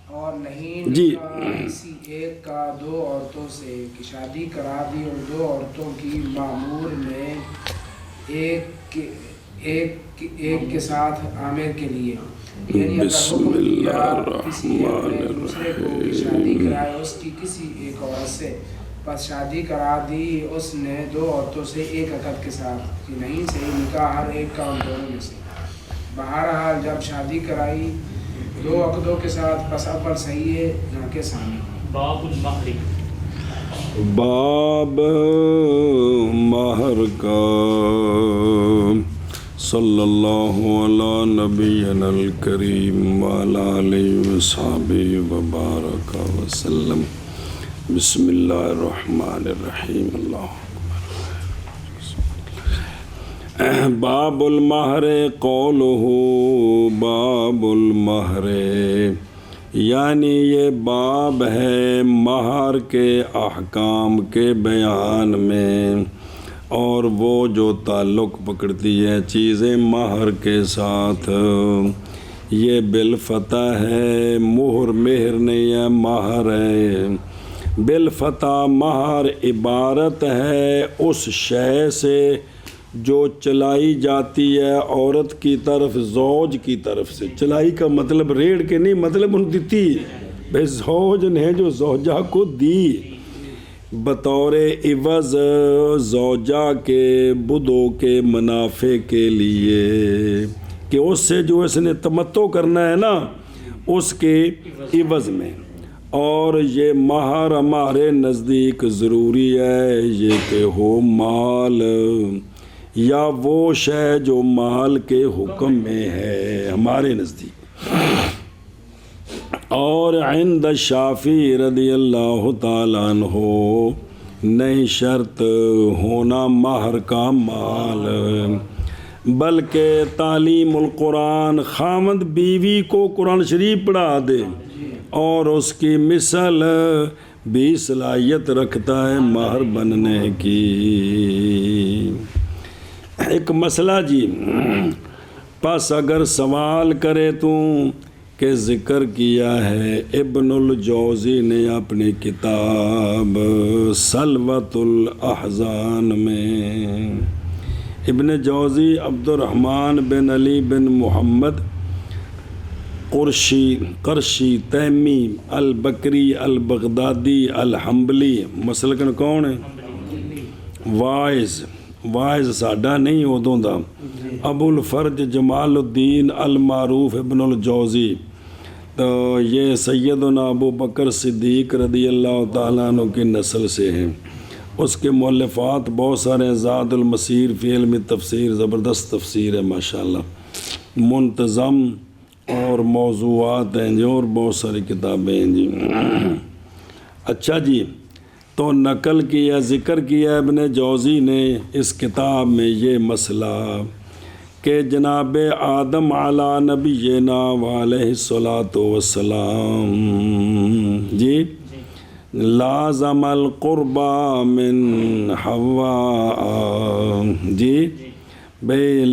اور نہیں جی کسی ایک کا دو عورتوں سے شادی کرا دی اور دو عورتوں کی مامور نے ایک کے ساتھ عامر کے لیے، یعنی بسم اللہ کسی دوسرے کو شادی کرائے اس کی کسی ایک عورت سے، پس شادی کرا دی اس نے دو عورتوں سے ایک عقد کے ساتھ کہ نہیں صحیح نکاح ہر ایک کا ان دونوں میں سے. بہرحال جب شادی کرائی دو عقدوں کے ساتھ پس اول صحیح ہے نہ کہ ثانی. باب المہر. باب مہر کا. صلی اللہ علی نبینا الکریم وعلی آلہ وصحبہ وبارک وسلم. بسم اللہ الرحمن الرحیم. اللہ باب المہر قولہ باب المہر، یعنی یہ باب ہے مہر کے احکام کے بیان میں، اور وہ جو تعلق پکڑتی ہے چیزیں مہر کے ساتھ. یہ بالفتح ہے، مہر نہیں ہے، مہر ہے. بالفتح مہر عبارت ہے اس شے سے جو چلائی جاتی ہے عورت کی طرف زوج کی طرف سے. چلائی کا مطلب ریڑھ کے نہیں، مطلب ان دیتی بھائی زوج نے جو زوجہ کو دی بطور عوض زوجہ کے بدو کے منافع کے لیے، کہ اس سے جو اس نے تمتع کرنا ہے نا اس کے عوض میں. اور یہ مہر ہمارے نزدیک ضروری ہے یہ کہ ہو مال یا وہ شے جو مال کے حکم میں ہے ہمارے نزدیک. اور عند شافعی رضی اللہ تعالیٰ عنہ نہیں شرط ہونا مہر کا مال، بلکہ تعلیم القرآن، خامد بیوی کو قرآن شریف پڑھا دے اور اس کی مثل بھی صلاحیت رکھتا ہے مہر بننے کی. ایک مسئلہ جی، پس اگر سوال کرے تو کہ ذکر کیا ہے ابن الجوزی نے اپنی کتاب سلوۃ الاحزان میں. ابن جوزی عبد الرحمن بن علی بن محمد قرشی تیمی البکری البغدادی الحنبلی. مسلکن کون ہے؟ وائز ساڈا نہیں ادوں دا. ابو الفرج جمال الدین المعروف ابن الجوزی، تو یہ سیدنا ابو بکر صدیق رضی اللہ تعالیٰ عنہ کی نسل سے ہیں. اس کے مؤلفات بہت سارے ہیں. زاد المسیر فی علم تفسیر، زبردست تفسیر ہے ماشاءاللہ، منتظم اور موضوعات ہیں جی، اور بہت ساری کتابیں ہیں جی. اچھا جی، تو نقل کیا، ذکر کیا ابن جوزی نے اس کتاب میں یہ مسئلہ کہ جناب آدم علی نبینا علیہ الصلاۃ والسلام جی لازم القربہ من حوا جی بے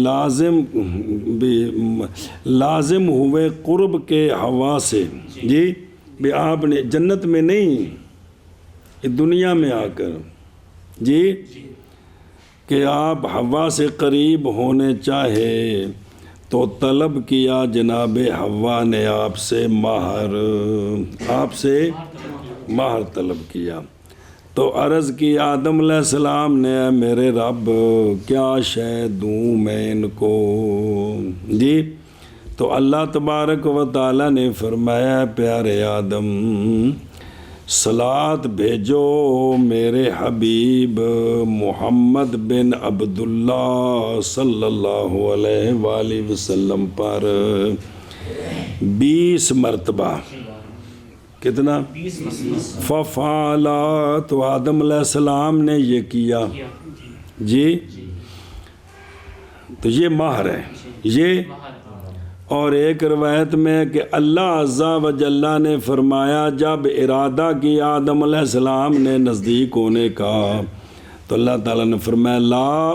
لازم ہوئے قرب کے حوا سے جی. بے آپ نے جنت میں نہیں دنیا میں آ کر جی کہ آپ حوا سے قریب ہونے چاہے تو طلب کیا جناب حوا نے آپ سے مہر طلب کیا. تو عرض کی آدم علیہ السلام نے میرے رب کیا شے دوں میں ان کو جی. تو اللہ تبارک و تعالیٰ نے فرمایا پیارے آدم صلات بھیجو میرے حبیب محمد بن عبداللہ صلی اللہ علیہ وآلہ وسلم پر 20 مرتبہ. کتنا؟ ففعلا. تو آدم علیہ السلام نے یہ کیا جی. تو یہ مہر ہے یہ. اور ایک روایت میں کہ اللہ عز و جل نے فرمایا جب ارادہ کیا آدم علیہ السلام نے نزدیک ہونے کا تو اللہ تعالیٰ نے فرمایا لا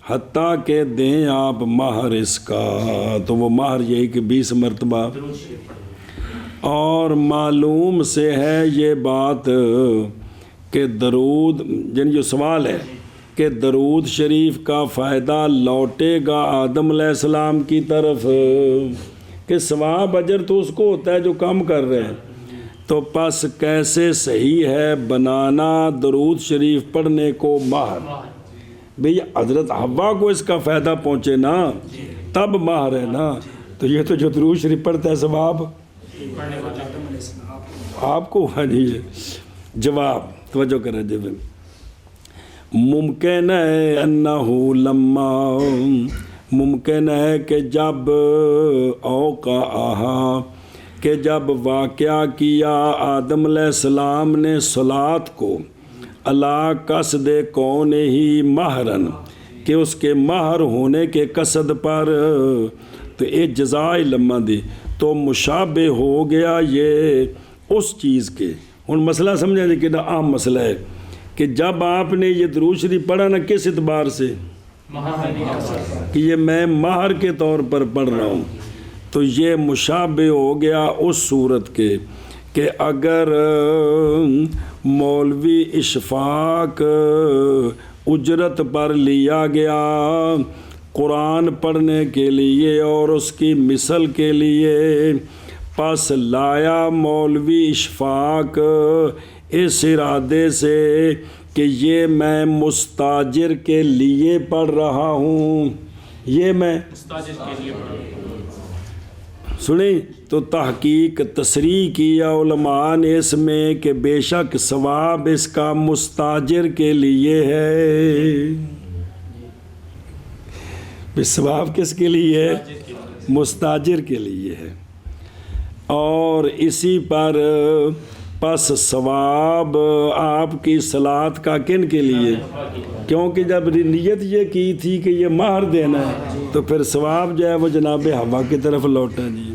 حتیٰ کہ دیں آپ مہر اس کا. تو وہ مہر یہی کہ 20 مرتبہ. اور معلوم سے ہے یہ بات کہ درود جن جو سوال ہے کہ درود شریف کا فائدہ لوٹے گا آدم علیہ السلام کی طرف کہ ثواب اجر تو اس کو ہوتا ہے جو کام کر رہے ہیں. تو پس کیسے صحیح ہے بنانا درود شریف پڑھنے کو مہر. بھئی حضرت حوا کو اس کا فائدہ پہنچے نا تب مہر ہے نا. تو یہ تو جو درود شریف پڑھتا ہے ثواب آپ کو ہوا نہیں ہے۔ جواب توجہ کریں جب ممکن ہے انہو لما، ممکن ہے کہ جب اوقعہا، کہ جب واقعہ کیا آدم علیہ السلام نے صلاۃ کو علی قصد کون ہی مہرن، کہ اس کے مہر ہونے کے قصد پر، تو ایک جزائے لمحہ دی تو مشابہ ہو گیا یہ اس چیز کے۔ ہن مسئلہ سمجھا جی کہ عام مسئلہ ہے کہ جب آپ نے یہ درود شریف پڑھا نا کس اعتبار سے کہ یہ میں مہر کے طور پر پڑھ رہا ہوں، تو یہ مشابہ ہو گیا اس صورت کے کہ اگر مولوی اشفاق اجرت پر لیا گیا قرآن پڑھنے کے لیے اور اس کی مثل کے لیے، پس لایا مولوی اشفاق اس ارادے سے کہ یہ میں مستاجر کے لیے پڑھ رہا ہوں، یہ میں سنیں تو تحقیق تصریح کیا علماء نے اس میں کہ بے شک ثواب اس کا مستاجر کے لیے ہے۔ ثواب کس کے لیے ہے؟ مستاجر کے لیے ہے۔ اور اسی پر پس ثواب آپ کی صلاۃ کا کن کے لیے؟ کیونکہ جب نیت یہ کی تھی کہ یہ مہر دینا ہے تو پھر ثواب جو ہے وہ جناب ہوا کی طرف لوٹا جی۔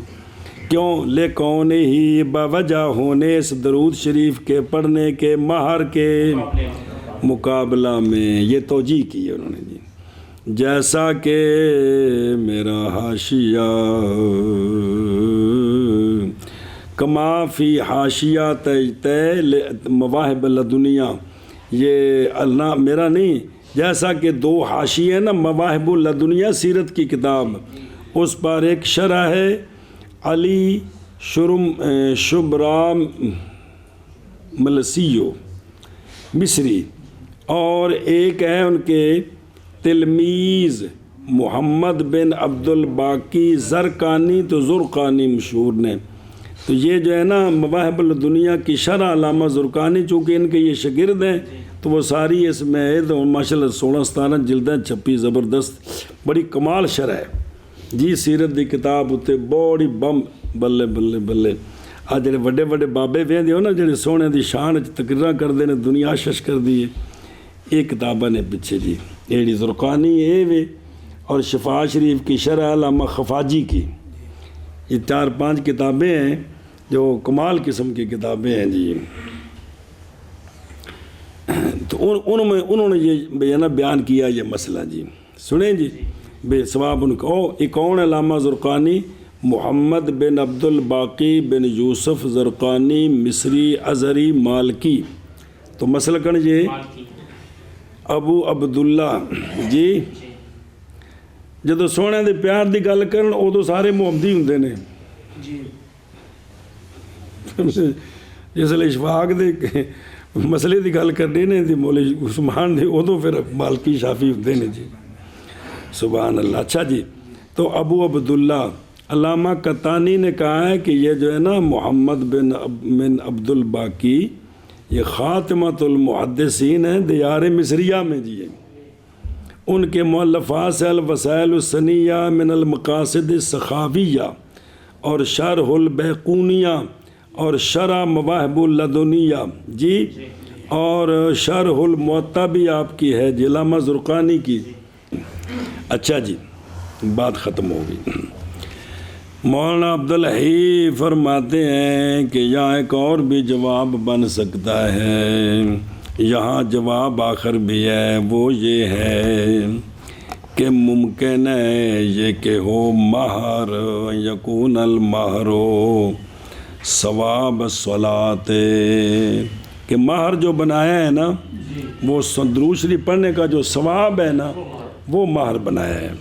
کیوں؟ لے کون ہی بوجہ ہونے اس درود شریف کے پڑھنے کے مہر کے مقابلہ میں، یہ توجیہ کی ہے انہوں نے جی۔ جیسا کہ میرا حاشیہ کما فی حاشیہ تجتے مواہب لدنیا، یہ اللہ میرا نہیں، جیسا کہ دو حاشیے ہیں نا مواہب لدنیا سیرت کی کتاب، اس پر ایک شرح ہے علی شبرا ملسیو مصری، اور ایک ہے ان کے تلمیذ محمد بن عبد الباقی زرقانی، تو زرقانی مشہور نے، تو یہ جو ہے نا مواہب الدنیا کی شرح علامہ زرقانی، چونکہ ان کے یہ شاگرد ہیں تو وہ ساری اس میں ہے، تو ماشاء اللہ 16-17 جلدیں چھپی، زبردست بڑی کمال شرح ہے جی سیرت دی کتاب اتنے بڑی بم بلے بلے بلے۔ آ جڑے وڈے وڈے بابے وہندے ہو نا جڑے سونے دی شان تقریراں کردے نے، دنیا شش کر دی ہے، یہ کتاباں نے پیچھے جی، ایڑی زرقانی اے وے، اور شفا شریف کی شرح علامہ خفاجی کی، یہ 4-5 کتابیں ہیں جو کمال قسم کی کتابیں ہیں جی۔ تو انہوں نے یہ نا بیان کیا یہ مسئلہ جی، سنیں جی بے ثواب ان کو۔ ایک کون علامہ زرقانی؟ محمد بن عبد الباقی بن یوسف زرقانی مصری ازہری مالکی، تو مسلکن یہ ابو عبداللہ جی۔ جدو سونے دے پیار دی گل کرن ادو سارے محمدی ہوندے نے جی، جس لئے اشفاق دے مسئلے دی گل کرنے نے دی مولی عثمان دے ادو پھر مالکی شافی ہوندے نے جی، سبحان اللہ۔ اچھا جی، تو ابو عبداللہ علامہ قطانی نے کہا ہے کہ یہ جو ہے نا محمد بن عبد الباقی یہ خاتمۃ المحدثین ہیں دیار مصریہ میں جی، ان کے مؤلفات سے الوسائل السنیہ من المقاصد السخاویہ اور شرح البیقونیہ اور شرح مواہب اللدنیہ جی، اور شرح المعطا بھی آپ کی ہے جی علامہ زرقانی کی۔ اچھا جی، بات ختم ہو گئی۔ مولانا عبدالحی فرماتے ہیں کہ یہاں ایک اور بھی جواب بن سکتا ہے، یہاں جواب آخر بھی ہے، وہ یہ ہے کہ ممکن ہے یہ کہ ہو مہر یکون المہر ثواب الصلاۃ، کہ مہر جو بنایا ہے نا وہ درود شریف پڑھنے کا جو ثواب ہے نا وہ مہر بنایا ہے،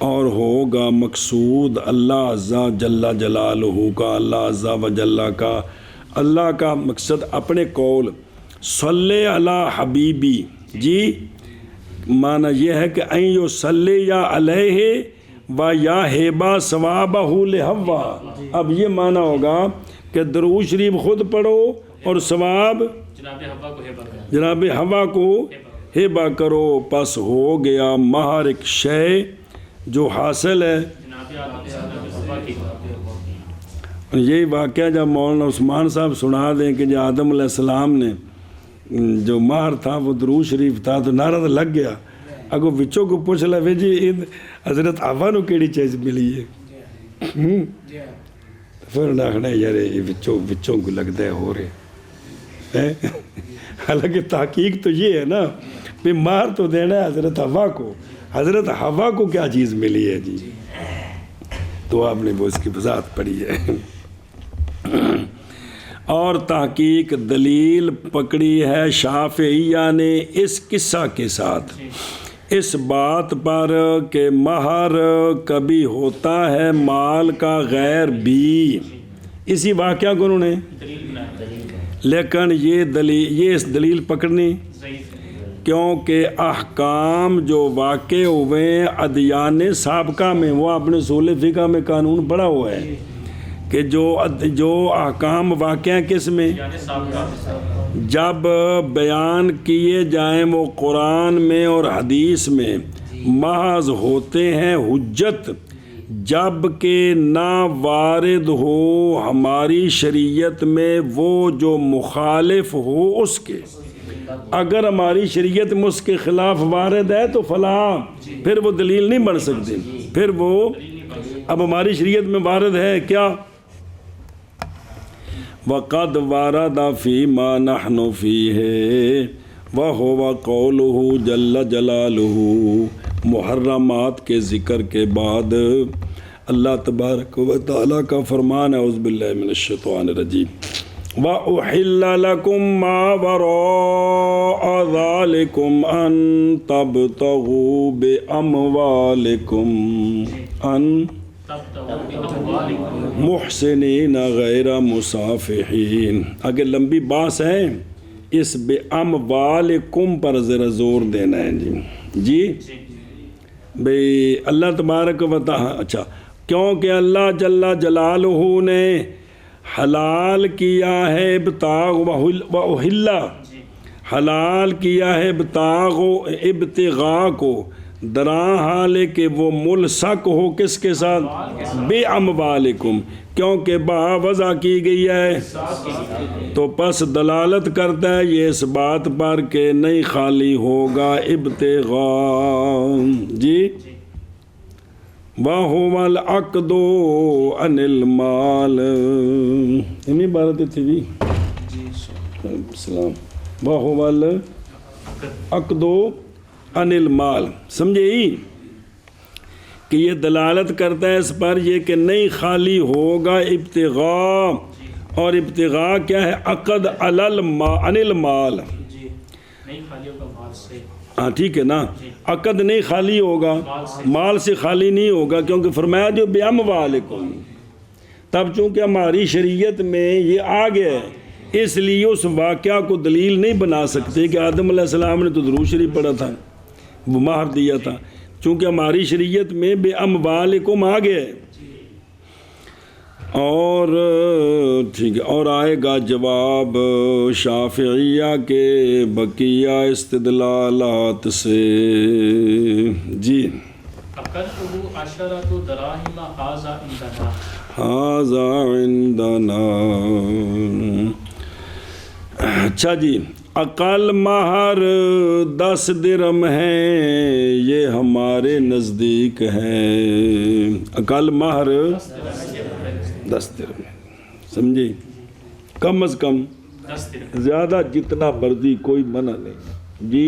اور ہوگا مقصود اللہ عز جل جلالہ کا، اللہ عز و جل کا، اللہ کا مقصد اپنے قول صلی علی حبیبی جی، معنی یہ ہے کہ این یصلی یا علیہ و یا ہیبا ثوابہ لحوا. اب یہ معنی ہوگا کہ درود شریف خود پڑھو اور ثواب جناب ہوا کو ہیبا کرو. پس ہو گیا مہر ایک شے جو حاصل ہے. یہی واقعہ جب مولانا عثمان صاحب سنا دیں کہ جو آدم علیہ السلام نے جو مہر تھا وہ درود شریف تھا تو نعرہ تو لگ گیا. اگو بچوں کو پوچھ لے جی حضرت حوا نو کیڑی چیز ملی ہے. پھر آخنا یار یہ بچوں کو لگتا ہے ہو رہے. حالانکہ تحقیق تو یہ ہے نا کہ مہر تو دینا ہے حضرت حوا کو. حضرت حوا کو کیا چیز ملی ہے جی؟ تو آپ نے وہ اس کی وضاحت پڑھی ہے. اور تحقیق دلیل پکڑی ہے شافعیہ نے اس قصہ کے ساتھ اس بات پر کہ مہر کبھی ہوتا ہے مال کا غیر بھی. اسی واقعہ کو انہوں نے لیکن یہ اس دلیل پکڑنی کیونکہ احکام جو واقع ہوئے ادیان سابقہ میں وہ اپنے اصول فقہ میں قانون پڑا ہوا ہے کہ جو احکام واقع ہیں کس میں جب بیان کیے جائیں وہ قرآن میں اور حدیث میں محض ہوتے ہیں حجت جب کہ نہ وارد ہو ہماری شریعت میں وہ جو مخالف ہو اس کے. اگر ہماری شریعت میں اس کے خلاف وارد ہے تو فلاں پھر وہ دلیل نہیں بن سکتی. پھر وہ اب ہماری شریعت میں وارد ہے کیا وَقَدْ وَارَدَ فِي مَا نَحْنُ فِيهِ وَهُوَ قَوْلُهُ جَلَّ جَلَالُهُ. محرمات کے ذکر کے بعد اللہ تبارک و تعالیٰ کا فرمان ہے اعوذ باللہ من الشیطان الرجیم وَأُحِلَّ لَكُم مَّا وَرَاءَ ذَلِكُمْ أَن تَبْتَغُوا بِأَمْوَالِكُمْ محسنین غیر مصافحین. اگر لمبی باس ہے اس بے اموالکم پر ذرا زور دینا ہے جی بھئی اللہ تبارک و تعالی. اچھا کیونکہ اللہ جل جلالہ نے حلال کیا ہے ابتاغ و احلہ حلال کیا ہے ابتغاء کو دراں حال کہ وہ ملصق ہو کس کے ساتھ بے اموالکم کیونکہ با وضع کی گئی ہے تو پس دلالت کرتا ہے یہ اس بات پر کہ نہیں خالی ہوگا ابتغاء جی وَهُوَ الْعَقْدُ عَنِ الْمَالِ. اتنی بارت تھی جی السلام. وَهُوَ الْعَقْدُ عَنِ الْمَالِ. سمجھے کہ یہ دلالت کرتا ہے اس پر یہ کہ نہیں خالی ہوگا ابتغاء. اور ابتغاء کیا ہے عقد عن المال. ہاں ٹھیک ہے نا عقد نہیں خالی ہوگا مال سے خالی نہیں ہوگا کیونکہ فرمایا جو بے اموالکم. تب چونکہ ہماری شریعت میں یہ آ گیا ہے اس لیے اس واقعہ کو دلیل نہیں بنا سکتے کہ آدم علیہ السلام نے تو درود شریف پڑھا تھا وہ مہر دیا تھا چونکہ ہماری شریعت میں بے اموالکم آ گیا ہے. اور ٹھیک ہے اور آئے گا جواب شافعیہ کے بقیہ استدلالات سے جی. ھذا عندنا. اچھا جی اقل مہر 10 درہم ہے یہ ہمارے نزدیک ہے. اقل مہر 10 درہم سمجھے کم از کم زیادہ جتنا مرضی کوئی منع نہیں جی.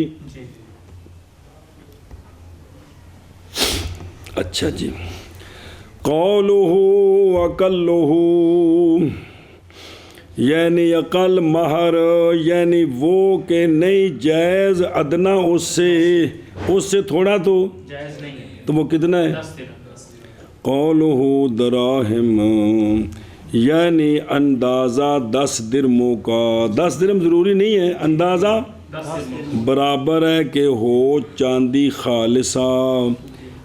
اچھا جی قولہ اقلہ یعنی اقل مہر یعنی وہ کہ نہیں جائز ادنا اس سے تھوڑا تو جائز نہیں ہے تو وہ کتنا ہے قولہ دراہم یعنی اندازہ 10 درہموں کا. 10 درہم ضروری نہیں ہے اندازہ برابر ہے کہ ہو چاندی خالصہ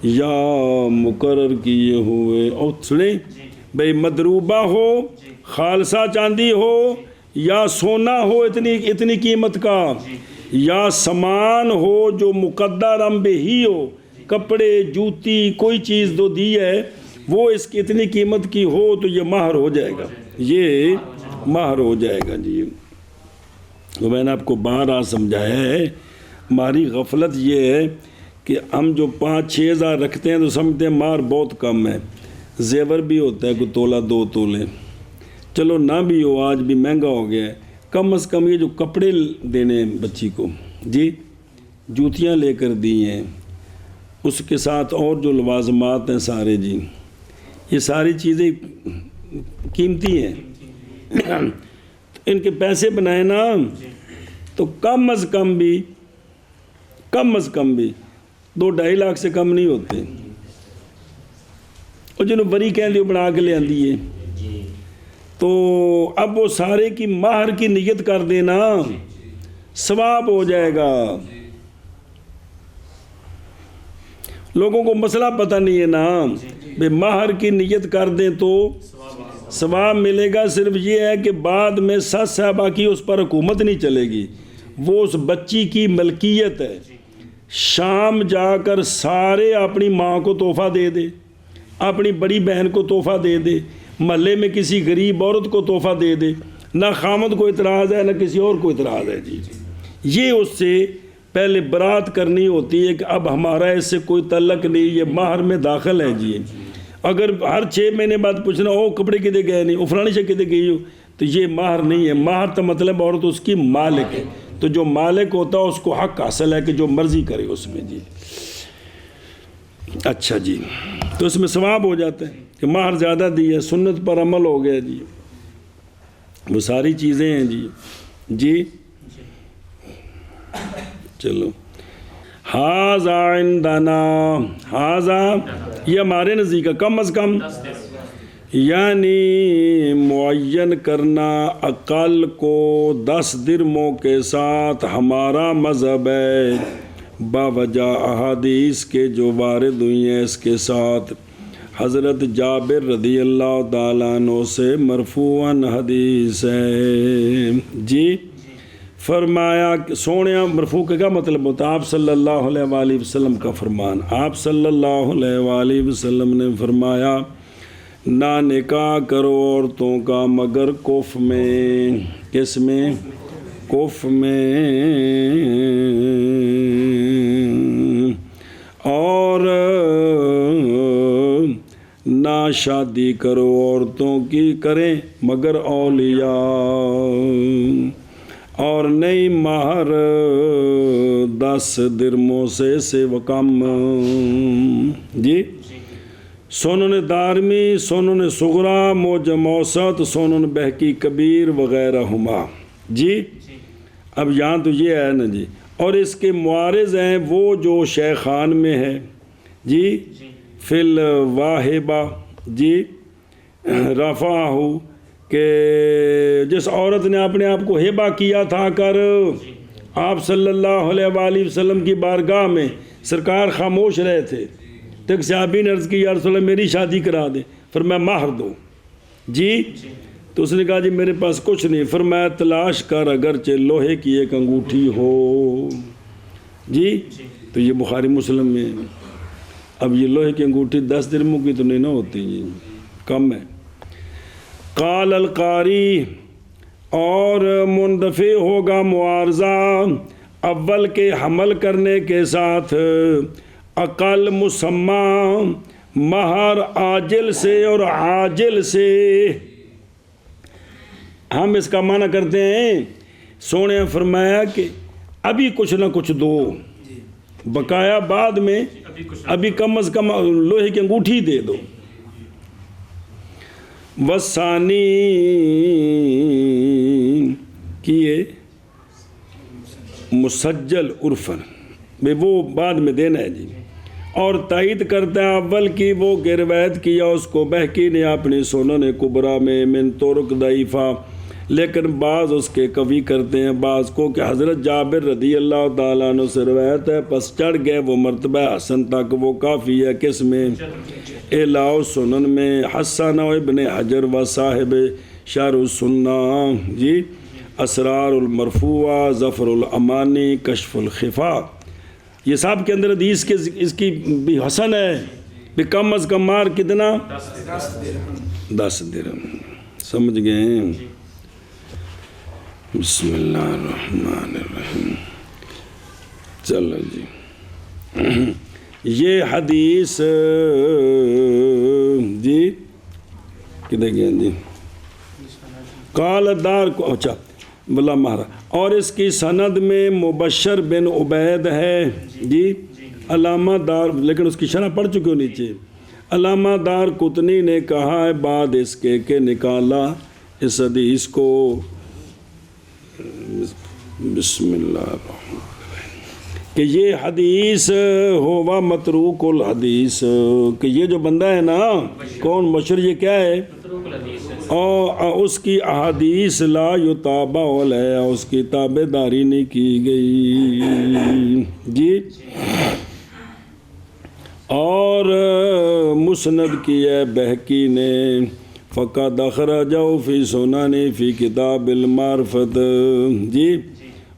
یا مقرر کیے ہوئے، اور سنیں بھئی مدروبہ ہو، خالصہ چاندی ہو یا سونا ہو اتنی قیمت کا، یا سامان ہو جو مقدر بہ ہی ہو، کپڑے جوتی کوئی چیز جو دی ہے وہ اس کی اتنی قیمت کی ہو تو یہ مہر ہو جائے گا، یہ مہر ہو جائے گا جی۔ تو میں نے آپ کو بارہا سمجھایا ہے، ہماری غفلت یہ ہے کہ ہم جو 5-6 ہزار رکھتے ہیں تو سمجھتے ہیں مہر بہت کم ہے، زیور بھی ہوتا ہے کوئی تولہ 2 تولے، چلو نہ بھی ہو آج بھی مہنگا ہو گیا ہے، کم از کم یہ جو کپڑے دینے ہیں بچی کو جی، جوتیاں لے کر دی ہیں، اس کے ساتھ اور جو لوازمات ہیں سارے جی، یہ ساری چیزیں قیمتی ہیں، ان کے پیسے بنائے نا تو کم از کم بھی 2-2.5 لاکھ سے کم نہیں ہوتے، اور جنہوں بری کہہ لیو بنا کے لے آندی ہے، تو اب وہ سارے کی مہر کی نیت کر دینا ثواب ہو جائے گا۔ لوگوں کو مسئلہ پتہ نہیں ہے نا، بے مہر کی نیت کر دیں تو ثواب ملے گا، صرف یہ ہے کہ بعد میں سس صاحبہ کی اس پر حکومت نہیں چلے گی، وہ اس بچی کی ملکیت ہے، شام جا کر سارے اپنی ماں کو تحفہ دے دے، اپنی بڑی بہن کو تحفہ دے دے، محلے میں کسی غریب عورت کو تحفہ دے دے، نہ خامد کو اعتراض ہے نہ کسی اور کو اعتراض ہے جی۔ یہ اس سے پہلے برات کرنی ہوتی ہے کہ اب ہمارا اس سے کوئی تعلق نہیں، یہ مہر میں داخل ہے جی۔ اگر ہر 6 مہینے بعد پوچھنا او کپڑے کدے گئے نہیں، او فلانی سے کدے گئی ہو، تو یہ مہر نہیں ہے۔ مہر تو مطلب عورت اس کی مالک ہے، تو جو مالک ہوتا ہے اس کو حق حاصل ہے کہ جو مرضی کرے اس میں جی۔ اچھا جی، تو اس میں ثواب ہو جاتا ہے کہ مہر زیادہ دی ہے، سنت پر عمل ہو گیا جی، وہ ساری چیزیں ہیں جی۔ جی چلو، ہاذا عندنا، ہاذا یہ ہمارے نزدیک کم از کم، یعنی معین کرنا عقل کو 10 درموں کے ساتھ ہمارا مذہب ہے، باوجہ احادیث کے جو وارد ہوئی ہیں اس کے ساتھ۔ حضرت جابر رضی اللہ تعالیٰ عنہ سے مرفوعاً حدیث ہے جی، فرمایا کہ سونیا، مرفوع کا کیا مطلب ہوتا ہے؟ آپ صلی اللہ علیہ وآلہ وسلم کا فرمان، آپ صلی اللہ علیہ وآلہ وسلم نے فرمایا نہ نکاح کرو عورتوں کا مگر کف میں، کس میں؟ کف میں، اور نہ شادی کرو عورتوں کی کریں مگر اولیاء، اور نہیں مہر 10 درموں سے و کم جی۔ سنن دارمی، سنن صغرا، موجم اوسط، سنن بہقی کبیر وغیرہ ہما جی۔ اب یہاں تو یہ ہے نا جی، اور اس کے معارض ہیں وہ جو شیخان میں ہے جی، فی الواہبہ جی، رفعہ، کہ جس عورت نے اپنے آپ کو ہیبہ کیا تھا کر آپ صلی اللہ علیہ وآلہ وسلم کی بارگاہ میں، سرکار خاموش رہے تھے، تو ایک صحابی نے عرض کی یا رسول اللہ میری شادی کرا دیں، فرمایا مہر دو جی، تو اس نے کہا جی میرے پاس کچھ نہیں، فرمایا تلاش کر اگرچہ لوہے کی ایک انگوٹھی ہو جی، تو یہ بخاری مسلم میں۔ اب یہ لوہے کی انگوٹھی 10 درموں کی تو نہیں نہ ہوتی جی، کم ہے۔ قال القاری، اور مندفع ہوگا معارضہ اول کے حمل کرنے کے ساتھ، اقل مسمى مہر عاجل سے اور عاجل سے۔ ہم اس کا معنی کرتے ہیں، سونے فرمایا کہ ابھی کچھ نہ کچھ دو، بقایا بعد میں، ابھی کم از کم لوہے کی انگوٹھی دے دو۔ وثانی کیے مسجل عرفن، وہ بعد میں دینا ہے جی۔ اور تائید کرتا ہے اول کی وہ کہ روایت کیا اس کو بہقی نے اپنی سنن کبریٰ میں من طرق ضعیفہ، لیکن بعض اس کے قوی کرتے ہیں بعض کو کہ حضرت جابر رضی اللہ تعالیٰ عنہ سے روایت ہے پس چڑھ گئے وہ مرتبہ حسن تک وہ کافی ہے کس میں اعلاء سنن میں حسن و ابن حجر و صاحب شرح السنہ جی اسرار المرفوعہ ظفر الامانی کشف الخفا یہ صاحب کے اندر حدیث کے اس کی بھی حسن ہے بھی کم از کم مار کتنا 10 درہم سمجھ گئے بسم اللہ الرحمن الرحیم چلو جی یہ حدیث جی کدھر گئے جی قال دار کو اچھا بلا مہارا اور اس کی سند میں مبشر بن عبید ہے جی علامہ دار لیکن اس کی شرح پڑھ چکے ہو نیچے علامہ دار قطنی نے کہا ہے بعد اس کے کہ نکالا اس حدیث کو بسم اللہ الرحمن الرحیم کہ یہ حدیث ہوا متروک الحدیث کہ یہ جو بندہ ہے نا کون مبشر یہ کیا ہے اور اس کی احادیث لا یتابع علیہ اس کی تابع داری نہیں کی گئی جی اور مسند کی ہے بہقی نے فقد اخرجہ فی سنن فی کتاب المعرفت جی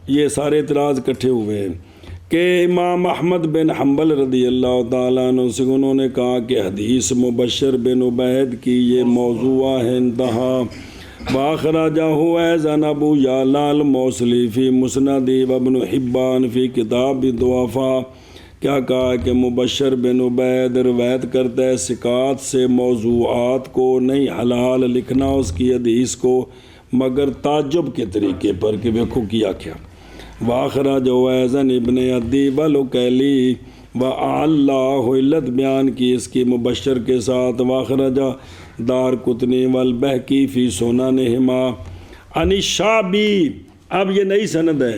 یہ سارے اعتراض اکٹھے ہوئے ہیں کہ امام احمد بن حنبل رضی اللہ تعالیٰ عنہ سے انہوں نے کہا کہ حدیث مبشر بن عبید کی یہ موضوع ہے انتہا واخرجہ ایضاً ابو یعلا الموصلی فی مسند وابن حبان فی کتاب الضعفاء کیا کہا کہ مبشر بن عبید روایت کرتا ہے ثقات سے موضوعات کو نہیں حلال لکھنا اس کی حدیث کو مگر تعجب کے طریقے پر کہ دیکھو کیا کیا واخرج ایضاً ابن عدی والوکیلی اللہ علت بیان کی اس کی مبشر کے ساتھ واخرجہ دار قطنی والبہقی فی سننہما عن الشعبی اب یہ نئی سند ہے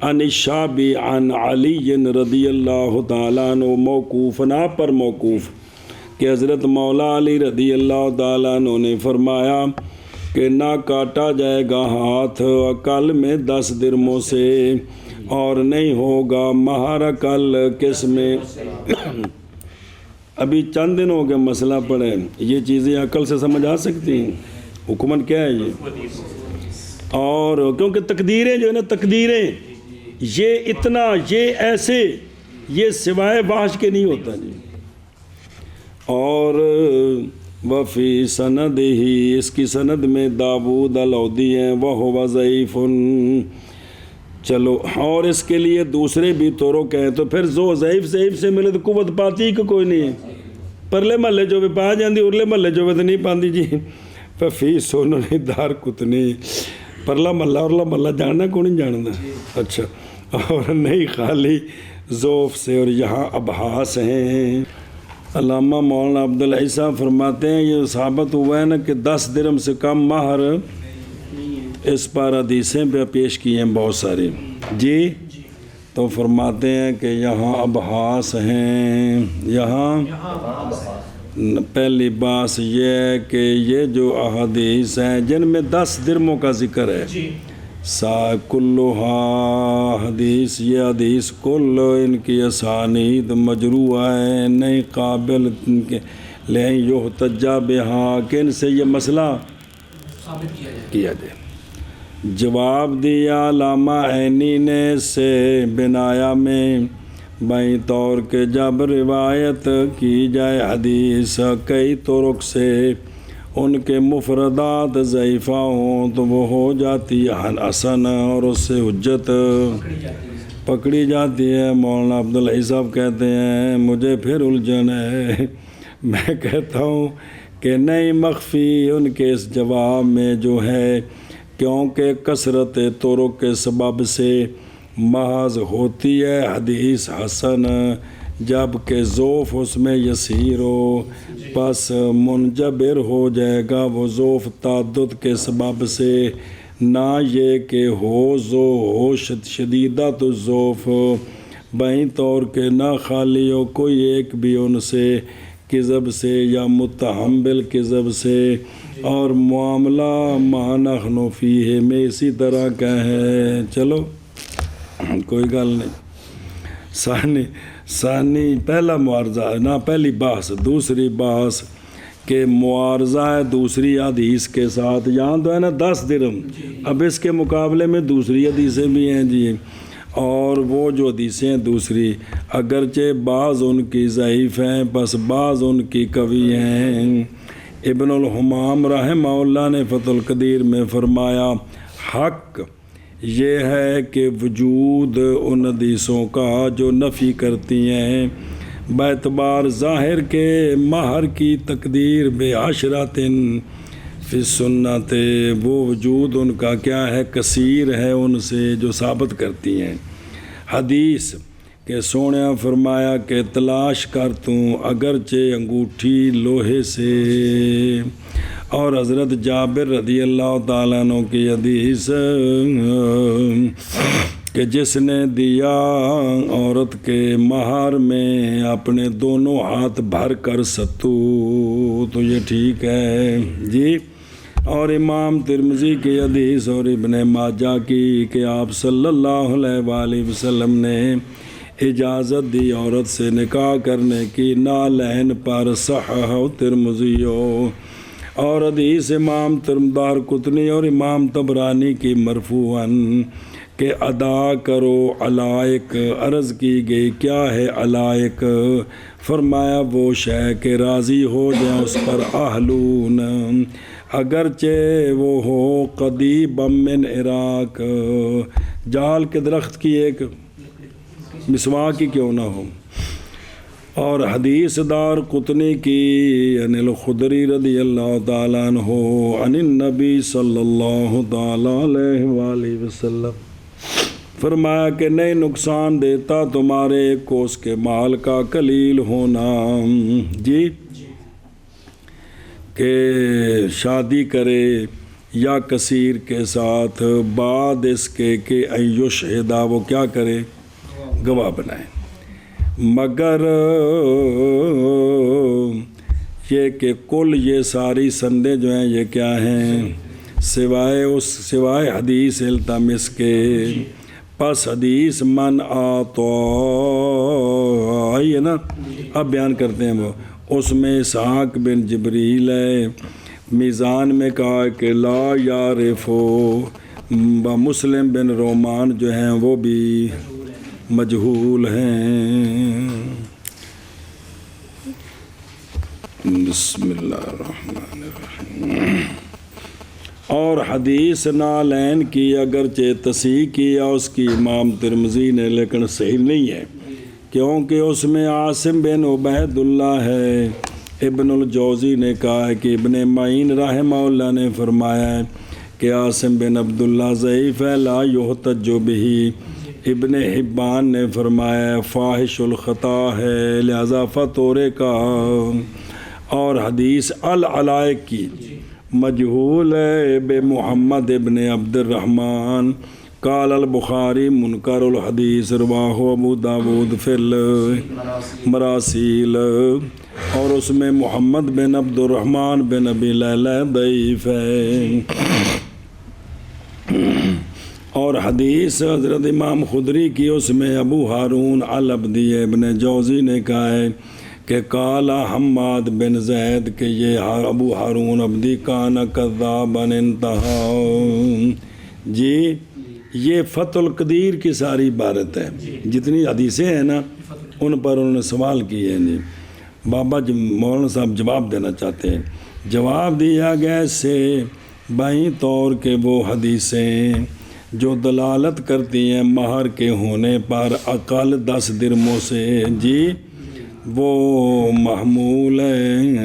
عن الشعبی عن علی رضی اللہ تعالیٰ عنہ موقوفاً آپ پر موقوف کہ حضرت مولا علی رضی اللہ تعالیٰ عنہ نے فرمایا کہ نہ کاٹا جائے گا ہاتھ اقل میں 10 درہموں سے اور نہیں ہوگا مہر اقل کس میں ابھی چند دن ہو گئے مسئلہ پڑے یہ چیزیں عقل سے سمجھ آ سکتی ہیں حکمت کیا ہے یہ اور کیونکہ تقدیریں جو ہے نا تقدیریں یہ اتنا یہ ایسے یہ سوائے وحش کے نہیں ہوتا جی اور وفی سند ہی اس کی سند میں داود العودی ہیں وہ ضعیف چلو اور اس کے لیے دوسرے بھی طرق ہیں تو پھر جو ضعیف سے ملے تو قوت پاتی کہ کوئی نہیں ہے پرلے محلے جو بھی پا جاندی ارلے محلے جو بھی تو نہیں پاندی جی فی سنن دار قطنی پرلا محلہ ارلا محلہ جاننا کون نہیں جاننا اچھا اور نہیں خالی ذوف سے اور یہاں ابحاث ہیں علامہ مولانا عبدالحی صاحب فرماتے ہیں یہ ثابت ہوا ہے نا کہ 10 درہم سے کم مہر اس پر حدیثیں پہ پیش کی ہیں بہت ساری جی تو فرماتے ہیں کہ یہاں ابحاث ہیں یہاں پہلی بات یہ ہے کہ یہ جو احادیث ہیں جن میں 10 درہموں کا ذکر ہے کلھا حدیث یہ حدیث کل ان کی اسانید مجروح ہے نہیں قابل کے لیں یحتجا بہا کہ ان سے یہ مسئلہ ثابت کیا جائے جواب دیا علامہ عینی نے سے بنایا میں بائیں طور کے جب روایت کی جائے حدیث کئی طرق سے ان کے مفردات ضعیفہ ہوں تو وہ ہو جاتی ہے حسن اور اس سے حجت پکڑی جاتی ہے مولانا عبدالحی صاحب کہتے ہیں مجھے پھر الجھن ہے میں کہتا ہوں کہ نہیں مخفی ان کے اس جواب میں جو ہے کیونکہ کثرت طرق کے سبب سے محض ہوتی ہے حدیث حسن جب کہ ذوف اس میں یسیر ہو پس منجبر ہو جائے گا وہ ذوف تعدد کے سبب سے نہ یہ کہ ہو شدیدہ تو ذوف بائیں طور کے نہ خالی ہو کوئی ایک بھی ان سے کذب سے یا متہم بالکذب سے، اور معاملہ ما نحن فیہ میں اسی طرح کا ہے۔ چلو کوئی گل نہیں۔ ثانی پہلا معارضہ نہ پہلی بحث، دوسری بحث کہ معارضہ ہے دوسری حدیث کے ساتھ، یہاں تو ہے نا 10 درہم، اب اس کے مقابلے میں دوسری حدیثیں بھی ہیں جی، اور وہ جو حدیثیں ہیں دوسری اگرچہ بعض ان کی ضعیف ہیں بس بعض ان کی قوی ہیں۔ ابن الحمام رحمہ اللہ نے فتح القدیر میں فرمایا حق یہ ہے کہ وجود ان حدیثوں کا جو نفی کرتی ہیں باعتبار ظاہر کے مہر کی تقدیر بعشرۃ فی السنت، وہ وجود ان کا کیا ہے کثیر ہے ان سے جو ثابت کرتی ہیں حدیث کہ سونے فرمایا کہ تلاش کر توں اگرچہ انگوٹھی لوہے سے، اور حضرت جابر رضی اللہ تعالیٰ عنہ کی حدیث کہ جس نے دیا عورت کے مہر میں اپنے دونوں ہاتھ بھر کر ستو، تو یہ ٹھیک ہے جی۔ اور امام ترمذی کی حدیث اور ابن ماجہ کی کہ آپ صلی اللہ علیہ وآلہ وسلم نے اجازت دی عورت سے نکاح کرنے کی نالین پر، صححہ ترمذی، اور حدیث امام دارقطنی اور امام طبرانی کی مرفوعاً کہ ادا کرو علائق۔ عرض کی گئی کیا ہے علائق؟ فرمایا وہ شے کہ راضی ہو جائیں اس پر اہلون، اگرچہ وہ ہو قدیبا من عراق، جال کے درخت کی ایک مسواک کی کیوں نہ ہو۔ اور حدیث دارقطنی کی عن الخدری رضی اللہ تعالیٰ عنہ عن النبی صلی اللہ تعالیٰ علیہ وآلہ وسلم فرمایا کہ نہیں نقصان دیتا تمہارے ایک کوس کے مال کا قلیل ہونا جی، کہ شادی کرے یا کثیر کے ساتھ بعد اس کے کہ یشہدہ وہ کیا کرے گواہ بنائے، مگر یہ کہ کل یہ ساری سندیں جو ہیں یہ کیا ہیں سوائے حدیث التمس کے، پس حدیث من آتا ہے نا، اب بیان کرتے ہیں وہ، اس میں اسحاق بن جبریل ہے، میزان میں کہا کہ لا یعرفو، مسلم بن رومان جو ہیں وہ بھی مجہول ہیں۔ بسم اللہ الرحمن الرحیم۔ اور حدیث نالین کی اگرچہ تصحیح کیا اس کی امام ترمذی نے لیکن صحیح نہیں ہے، کیونکہ اس میں عاصم بن عبید اللہ ہے۔ ابن الجوزی نے کہا ہے کہ ابن معین رحمہ اللہ نے فرمایا ہے کہ عاصم بن عبداللہ ضعیف ہے لا یحتج بہ۔ ابن حبان نے فرمایا فاحش الخطا ہے لہذا فتورے کا۔ اور حدیث العلائق کی مجہول ہے بے محمد ابن عبد الرحمن، قال البخاری منکر الحدیث رواہ ابو داود فی المراسیل، اور اس میں محمد بن عبد الرحمن بن ابی لیلہ ضعیف ہے۔ اور حدیث حضرت امام خدری کی اس میں ابو ہارون العبدی ابن جوزی نے کہا ہے کہ قال حماد بن زید کہ یہ ابو ہارون عبدی کان کذابا انتہا جی۔ یہ فتح القدیر کی ساری عبارت ہے، جتنی حدیثیں ہیں نا ان پر انہوں نے سوال کیے ہیں جی۔ بابا مولانا صاحب جواب دینا چاہتے ہیں، جواب دیا گیا اس سے بائیں طور کے وہ حدیثیں جو دلالت کرتی ہیں مہر کے ہونے پر اقل 10 درہموں سے جی، وہ محمول ہیں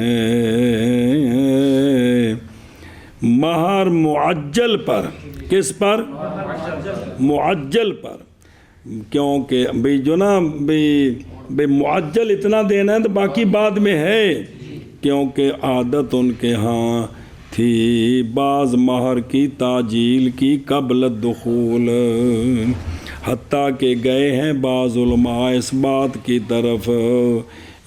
مہر معجل پر۔ کس پر؟ معجل پر، کیونکہ بھئی جو نا بھئی معجل اتنا دینا ہے تو باقی بعد میں ہے، کیونکہ عادت ان کے ہاں تھی بعض مہر کی تاجیل کی قبل الدخول، حتیٰ کہ گئے ہیں بعض علماء اس بات کی طرف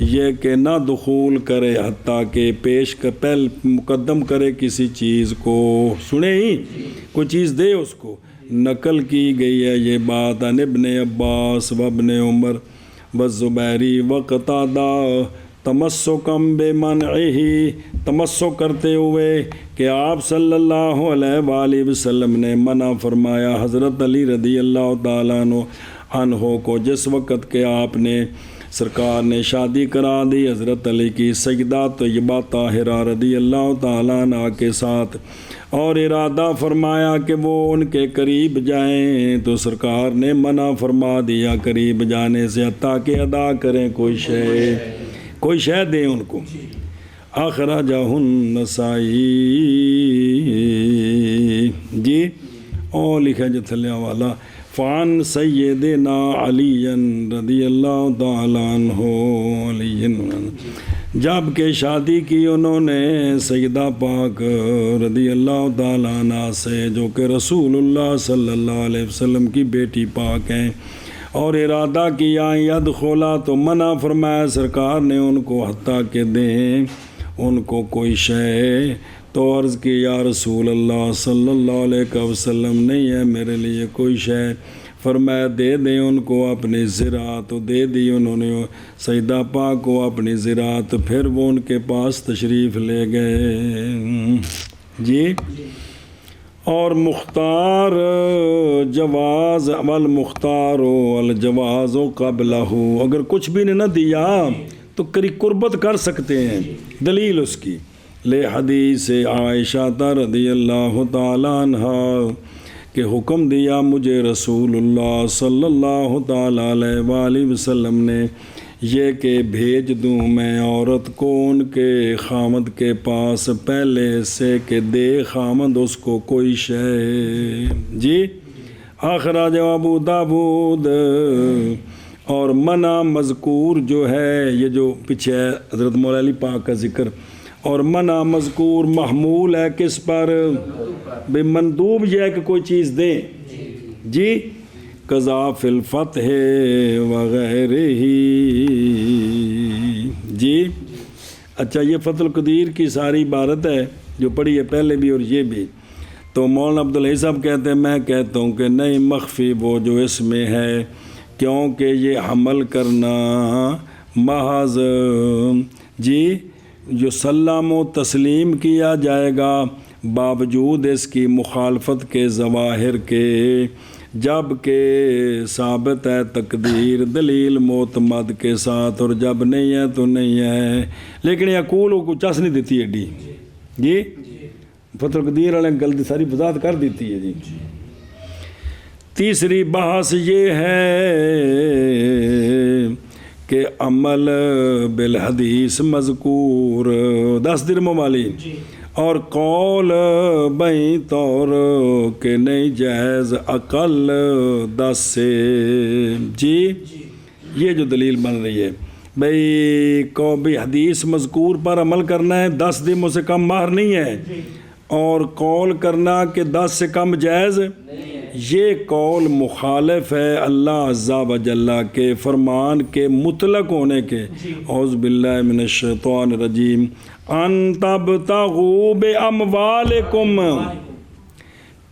یہ کہ نہ دخول کرے حتیٰ کہ پیش کر پہل مقدم کرے کسی چیز کو، سنے ہی کوئی چیز دے اس کو۔ نقل کی گئی ہے یہ بات عن ابن عباس و ابن عمر و زبیری و قتادہ تمسکم بمنعہ، تمسک کرتے ہوئے کہ آپ صلی اللہ علیہ وآلہ وسلم نے منع فرمایا حضرت علی رضی اللہ تعالیٰ عنہ کو، جس وقت کہ آپ نے سرکار نے شادی کرا دی حضرت علی کی سیدہ طیبہ طاہرہ رضی اللہ تعالیٰ عنہ کے ساتھ، اور ارادہ فرمایا کہ وہ ان کے قریب جائیں، تو سرکار نے منع فرما دیا قریب جانے سے حتیٰ کہ ادا کریں کوئی شے دیں ان کو۔ اخرجہ النسائی، جی اور لکھا جو تھلے والا فان سیدنا علی رضی اللہ تعالیٰ عنہ، جب کہ شادی کی انہوں نے سیدہ پاک رضی اللہ تعالیٰ عنہ سے، جو کہ رسول اللہ صلی اللہ علیہ وسلم کی بیٹی پاک ہیں، اور ارادہ کیا یدخلا، تو منع فرمایا سرکار نے ان کو حتیٰ کہ دیں ان کو کوئی شے، تو عرض کی یا رسول اللہ صلی اللہ علیہ وسلم نہیں ہے میرے لیے کوئی شے، فرمایا دے دیں ان کو اپنی زراعت، تو دے دی انہوں نے سیدہ پاک کو اپنی زراعت، پھر وہ ان کے پاس تشریف لے گئے، جی۔ اور مختار جواز والمختار والجواز قبلہ، اگر کچھ بھی نہ دیا تو قربت کر سکتے ہیں، دلیل اس کی لے حدیث عائشہ رضی اللہ تعالیٰ عنہ کہ حکم دیا مجھے رسول اللہ صلی اللہ تعالیٰ علیہ وآلہ وسلم نے یہ کہ بھیج دوں میں عورت کو ان کے خامد کے پاس پہلے سے کہ دے خامد اس کو کوئی شے، جی۔ اخرج ابو داود، اور منع مذکور جو ہے یہ جو پیچھے ہے حضرت مولا علی پاک کا ذکر، اور منع مذکور محمول ہے کس پر؟ بے مندوب یہ ہے کہ کوئی چیز دیں، جی۔ قضا فی الفتح وغیرہ، جی۔ اچھا یہ فتح القدیر کی ساری عبارت ہے جو پڑھی ہے پہلے بھی اور یہ بھی، تو مولانا عبدالحی صاحب کہتے ہیں میں کہتا ہوں کہ نہیں، مخفی وہ جو اس میں ہے، کیونکہ یہ حمل کرنا محض، جی، جو سلام و تسلیم کیا جائے گا باوجود اس کی مخالفت کے ظواہر کے، جب کہ ثابت ہے تقدیر دلیل معتمد کے ساتھ، اور جب نہیں ہے تو نہیں ہے، لیکن یقول کو چس نہیں دیتی ایڈی، جی۔ فتح القدیر والے غلطی ساری وضاحت کر دیتی ہے، جی۔ تیسری بحث یہ ہے کہ عمل بالحدیث مذکور 10 درہم والی، اور قول بیں طور کہ نہیں جائز اقل 10 سے، جی۔ یہ جو دلیل بن رہی ہے بھئی کو بھی حدیث مذکور پر عمل کرنا ہے، 10 درہم سے کم مہر نہیں ہے، اور قول کرنا کہ 10 سے کم جائز، یہ قول مخالف ہے اللہ عز و جل کے فرمان کے مطلق ہونے کے۔ اعوذ باللہ من الشیطان الرجیم، ان تبتغوا باموالکم،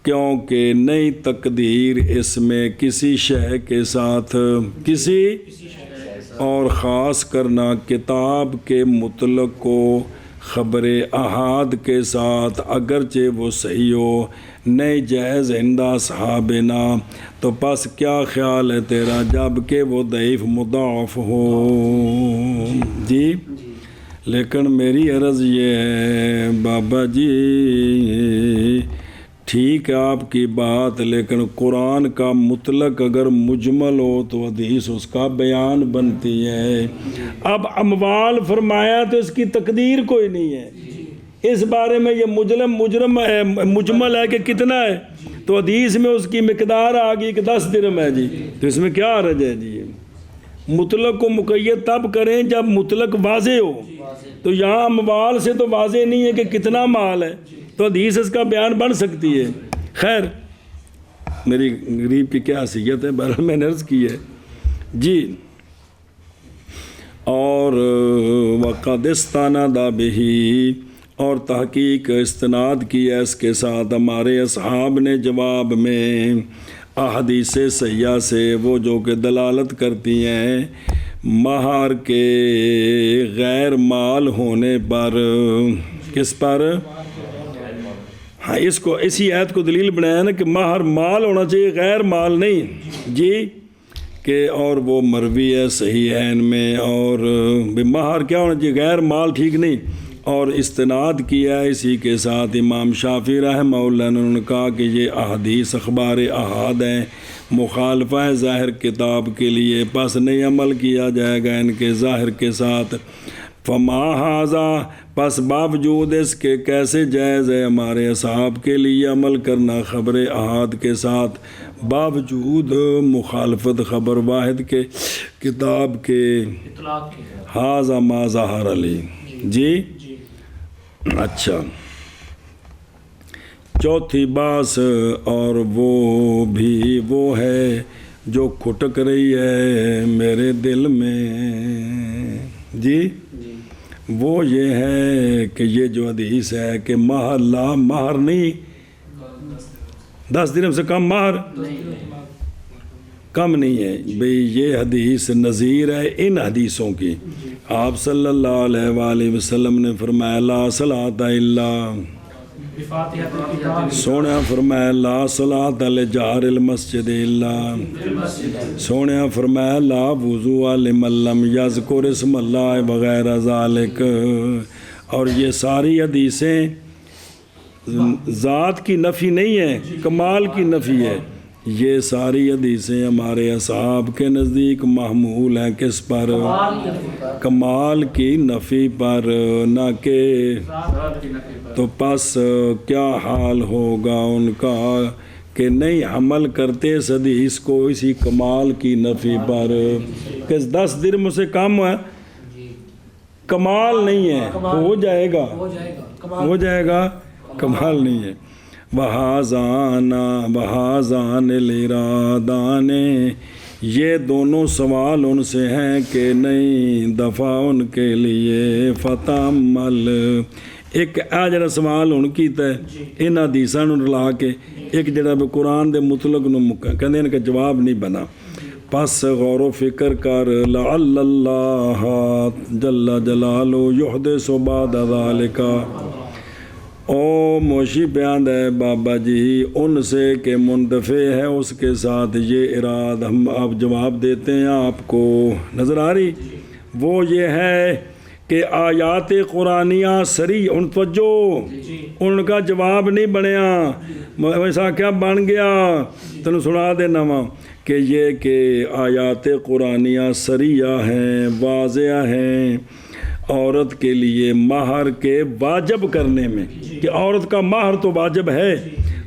کیونکہ نئی تقدیر اس میں کسی شے کے ساتھ، کسی اور خاص کرنا کتاب کے مطلق کو خبر احاد کے ساتھ، اگرچہ وہ صحیح ہو، نہیں جائز عندہ صحابنا، تو پس کیا خیال ہے تیرا جب کہ وہ ضعیف مضاعف ہو، جی۔ لیکن میری عرض یہ ہے بابا جی، ٹھیک ہے آپ کی بات، لیکن قرآن کا مطلق اگر مجمل ہو تو حدیث اس کا بیان بنتی ہے۔ اب اموال فرمایا تو اس کی تقدیر کوئی نہیں ہے، اس بارے میں یہ مجمل ہے کہ کتنا ہے، تو حدیث میں اس کی مقدار آ گئی کہ 10 درہم ہے، جی۔ تو اس میں کیا حرج ہے، جی۔ مطلق کو مقید تب کریں جب مطلق واضح ہو، تو یہاں اموال سے تو واضح نہیں ہے کہ کتنا مال ہے، تو حدیث اس کا بیان بن سکتی ہے۔ خیر میری غریب کی کیا حیثیت ہے، بہرحال میں نے عرض کی ہے، جی۔ اور وقد استند بہی، اور تحقیق استناد کیا اس کے ساتھ ہمارے اصحاب نے جواب میں احادیث صحیحہ سے، وہ جو کہ دلالت کرتی ہیں مہر کے غیر مال ہونے پر۔ کس پر؟ ہاں، اس کو اسی آیت کو دلیل بنایا نا کہ مہر مال ہونا چاہیے، غیر مال نہیں جی، کہ اور وہ مروی ہے صحیحین میں، اور مہر کیا ہونا چاہیے؟ غیر مال، ٹھیک نہیں۔ اور استناد کیا اسی کے ساتھ امام شافعی رحمہ اللہ نے، انہوں نے کہا کہ یہ احادیث اخبار احاد ہیں، مخالفہ ہے ظاہر کتاب کے لیے، پس نہیں عمل کیا جائے گا ان کے ظاہر کے ساتھ۔ فما ھذا، پس باوجود اس کے کیسے جائز ہے ہمارے اصحاب کے لیے عمل کرنا خبر احاد کے ساتھ، باوجود مخالفت خبر واحد کے کتاب کے۔ ھذا ما ظہر علی جی۔ اچھا، چوتھی باس، اور وہ بھی وہ ہے جو کھٹک رہی ہے میرے دل میں جی، وہ یہ ہے کہ یہ جو حدیث ہے کہ مہر لا، مہر نہیں، 10 درہم سے کم مہر کم نہیں ہے بھئی، یہ حدیث نظیر ہے ان حدیثوں کی۔ آپ صلی اللہ علیہ وآلہ وسلم نے فرمایا لا صلاۃ الا، سونے فرمایا لا صلاۃ لجار المسجد الا، سونے فرمایا لا وضوء لمن لم یذکر اسم اللہ وغیرہ ذالک۔ اور یہ ساری حدیثیں ذات کی نفی نہیں ہے، کمال کی نفی ہے۔ یہ ساری حدیثیں ہمارے اصحاب کے نزدیک محمول ہیں کس پر؟ کمال کی نفی پر، نہ کہ تو پس کیا حال ہوگا ان کا کہ نہیں عمل کرتے اس حدیث کو اسی کمال کی نفی پر، کہ 10 درہم سے کم ہے، کمال نہیں ہے، ہو جائے گا، ہو جائے گا، کمال نہیں ہے۔ وَحَازَانَ الْإِرَادَانِ، یہ دونوں سوال ان سے ہیں کہ نہیں دفعہ ان کے لیے فتعمل، ایک جڑا سوال ان کیتا ہے ان حدیثاں نوں رلا کے، ایک جڑا قرآن دے مطلق نوں مکا کہندے ان کا جواب نہیں بنا، پس غور و فکر کر، لعل اللہ جل جلالہ یحدث بعد ذالک۔ او موشی بیان ہے بابا جی ان سے کہ منتفع ہے اس کے ساتھ یہ اراد، ہم آپ جواب دیتے ہیں آپ کو، نظر آ رہی؟ وہ یہ ہے کہ آیات قرآنیہ سری ان توجہ، ان کا جواب نہیں بنیا، ویسا کیا بن گیا تنوں سنا دینا وا کہ یہ کہ آیات قرآنیہ سریہ ہیں، واضح ہیں عورت کے لیے مہر کے واجب کرنے میں، کہ عورت کا مہر تو واجب ہے،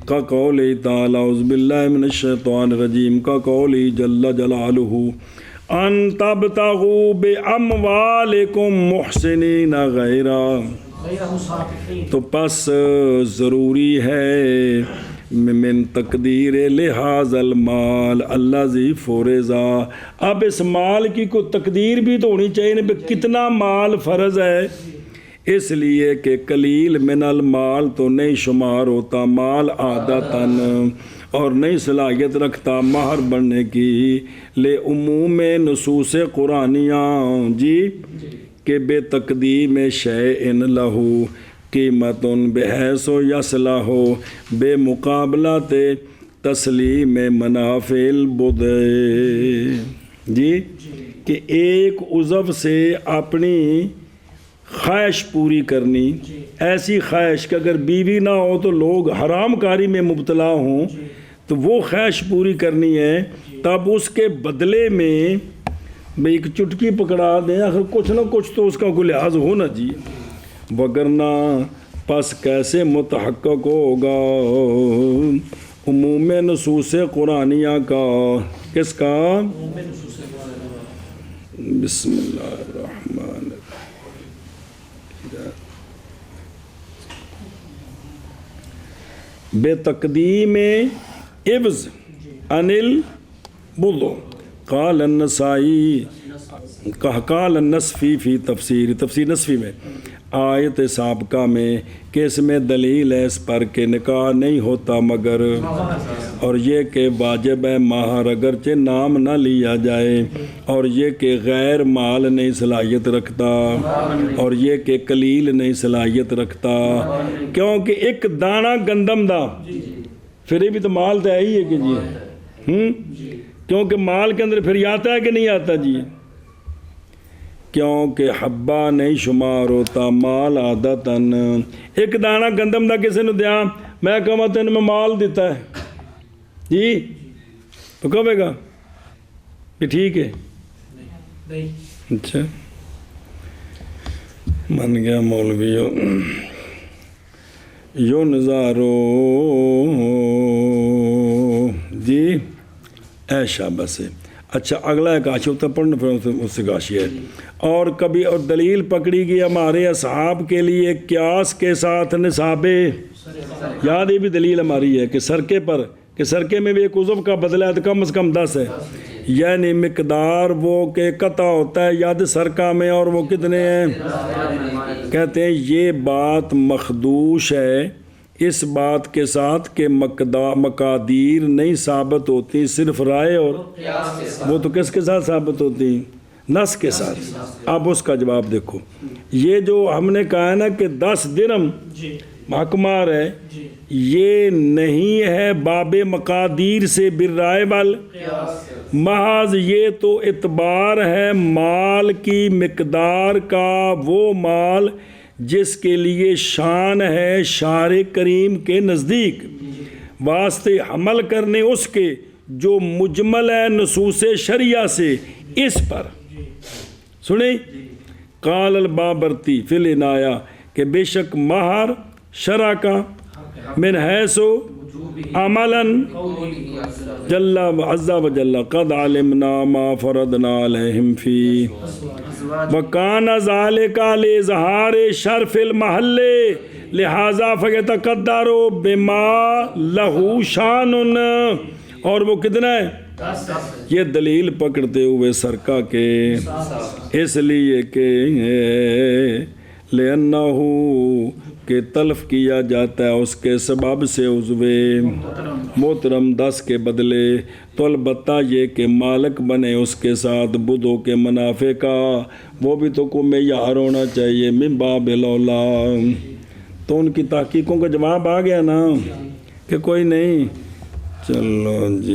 کا قول تعالی اعوذ باللہ من الشیطان الرجیم، کا قول جل جلالہ ان تبتغوا باموالکم محسنین غیرا، تو پس ضروری ہے من تقدیر لحاظ المال الذی فرضا، اب اس مال کی کوئی تقدیر بھی تو ہونی چاہیے نا، کتنا مال فرض ہے، اس لیے کہ قلیل من المال تو نہیں شمار ہوتا مال عادتاً، اور نہیں صلاحیت رکھتا مہر بننے کی، لے عموم نصوص قرآنیہ جی، کہ بے تقدیم شیئن لہو قیمت بحیث یصلح بے مقابلت تسلیم منافع البضع، جی کہ ایک عضو سے اپنی خواہش پوری کرنی، ایسی خواہش کہ اگر بیوی نہ ہو تو لوگ حرام کاری میں مبتلا ہوں، تو وہ خواہش پوری کرنی ہے، تب اس کے بدلے میں ایک چٹکی پکڑا دیں، آخر کچھ نہ کچھ تو اس کا کوئی لحاظ ہونا چاہیے، وگرنہ پس کیسے متحقق ہوگا عموم نصوص قرآنیہ کا، کس کا؟ بسم اللہ الرحمن الرحیم، بے تقدیم عوض عن البضع، قال النسائی قال النصفی فی تفسیر نصفی میں آیت سابقہ میں کہ اس میں دلیل ہے اس پر کہ نکاح نہیں ہوتا مگر، اور یہ کہ واجب ہے مہر اگرچہ نام نہ لیا جائے، اور یہ کہ غیر مال نہیں صلاحیت رکھتا، اور یہ کہ قلیل نہیں صلاحیت رکھتا، کیونکہ ایک دانہ گندم دا پھر یہ بھی تو مال تو ہے ہی ہے کہ جی کیونکہ مال کے اندر پھر آتا ہے کہ نہیں آتا جی، کیونکہ حبہ نہیں شمار ہوتا مال عادتاً، ایک دانہ گندم دا کسی نے دیا میں کہا تین میں مال دیتا ہے جی تو کہے گا کہ ٹھیک ہے، اچھا من گیا مولویوں یو نظارو جی اے شاباش ہے۔ اچھا اگلا ایک آشی ہوتا پڑھنا پھر اس سے گاشی ہے، اور کبھی اور دلیل پکڑی گئی ہمارے اصحاب کے لیے قیاس کے ساتھ نصاب، یاد یہ بھی دلیل ہماری ہے کہ سرکے پر، کہ سرکے میں بھی ایک عضو کا بدلہ ہے تو کم از کم 10 ہے، یعنی مقدار وہ کہ قطع ہوتا ہے یاد سرکہ میں، اور وہ کتنے ہیں، کہتے ہیں یہ بات مخدوش ہے اس بات کے ساتھ کہ مقادیر نہیں ثابت ہوتی، صرف رائے اور وہ تو کس کے ساتھ ثابت ہوتی، نص کے ساتھ۔ اب اس کا جواب دیکھو، یہ جو ہم نے کہا ہے نا کہ 10 درہم محکمار ہے، یہ نہیں ہے باب مقادیر سے بالرائے وال، محض یہ تو اعتبار ہے مال کی مقدار کا، وہ مال جس کے لیے شان ہے شارع کریم کے نزدیک، واسطے حمل کرنے اس کے جو مجمل ہے نصوص شریعہ سے اس پر۔ سنیں قال البابرتی فی العنایہ کہ بے شک مہر شرع کا من حیث عملاً جل عز و جل قد علمنا ما فرضنا علیہم فی وکان ذالک لظہار شرف المحل لہذا فیتقدر بما لہ شان، اور وہ کتنا ہے، یہ دلیل پکڑتے ہوئے سرکہ کے، اس لیے کہ لِأَنَّهُ کہ تلف کیا جاتا ہے اس کے سبب سے عضو محترم 10 کے بدلے، تو البتہ یہ کہ مالک بنے اس کے ساتھ بدھوں کے منافع کا، وہ بھی تو کوئی معیار ہونا چاہیے، من باب الاولی۔ تو ان کی تحقیقوں کا جواب آ گیا نا کہ کوئی نہیں، چلو جی۔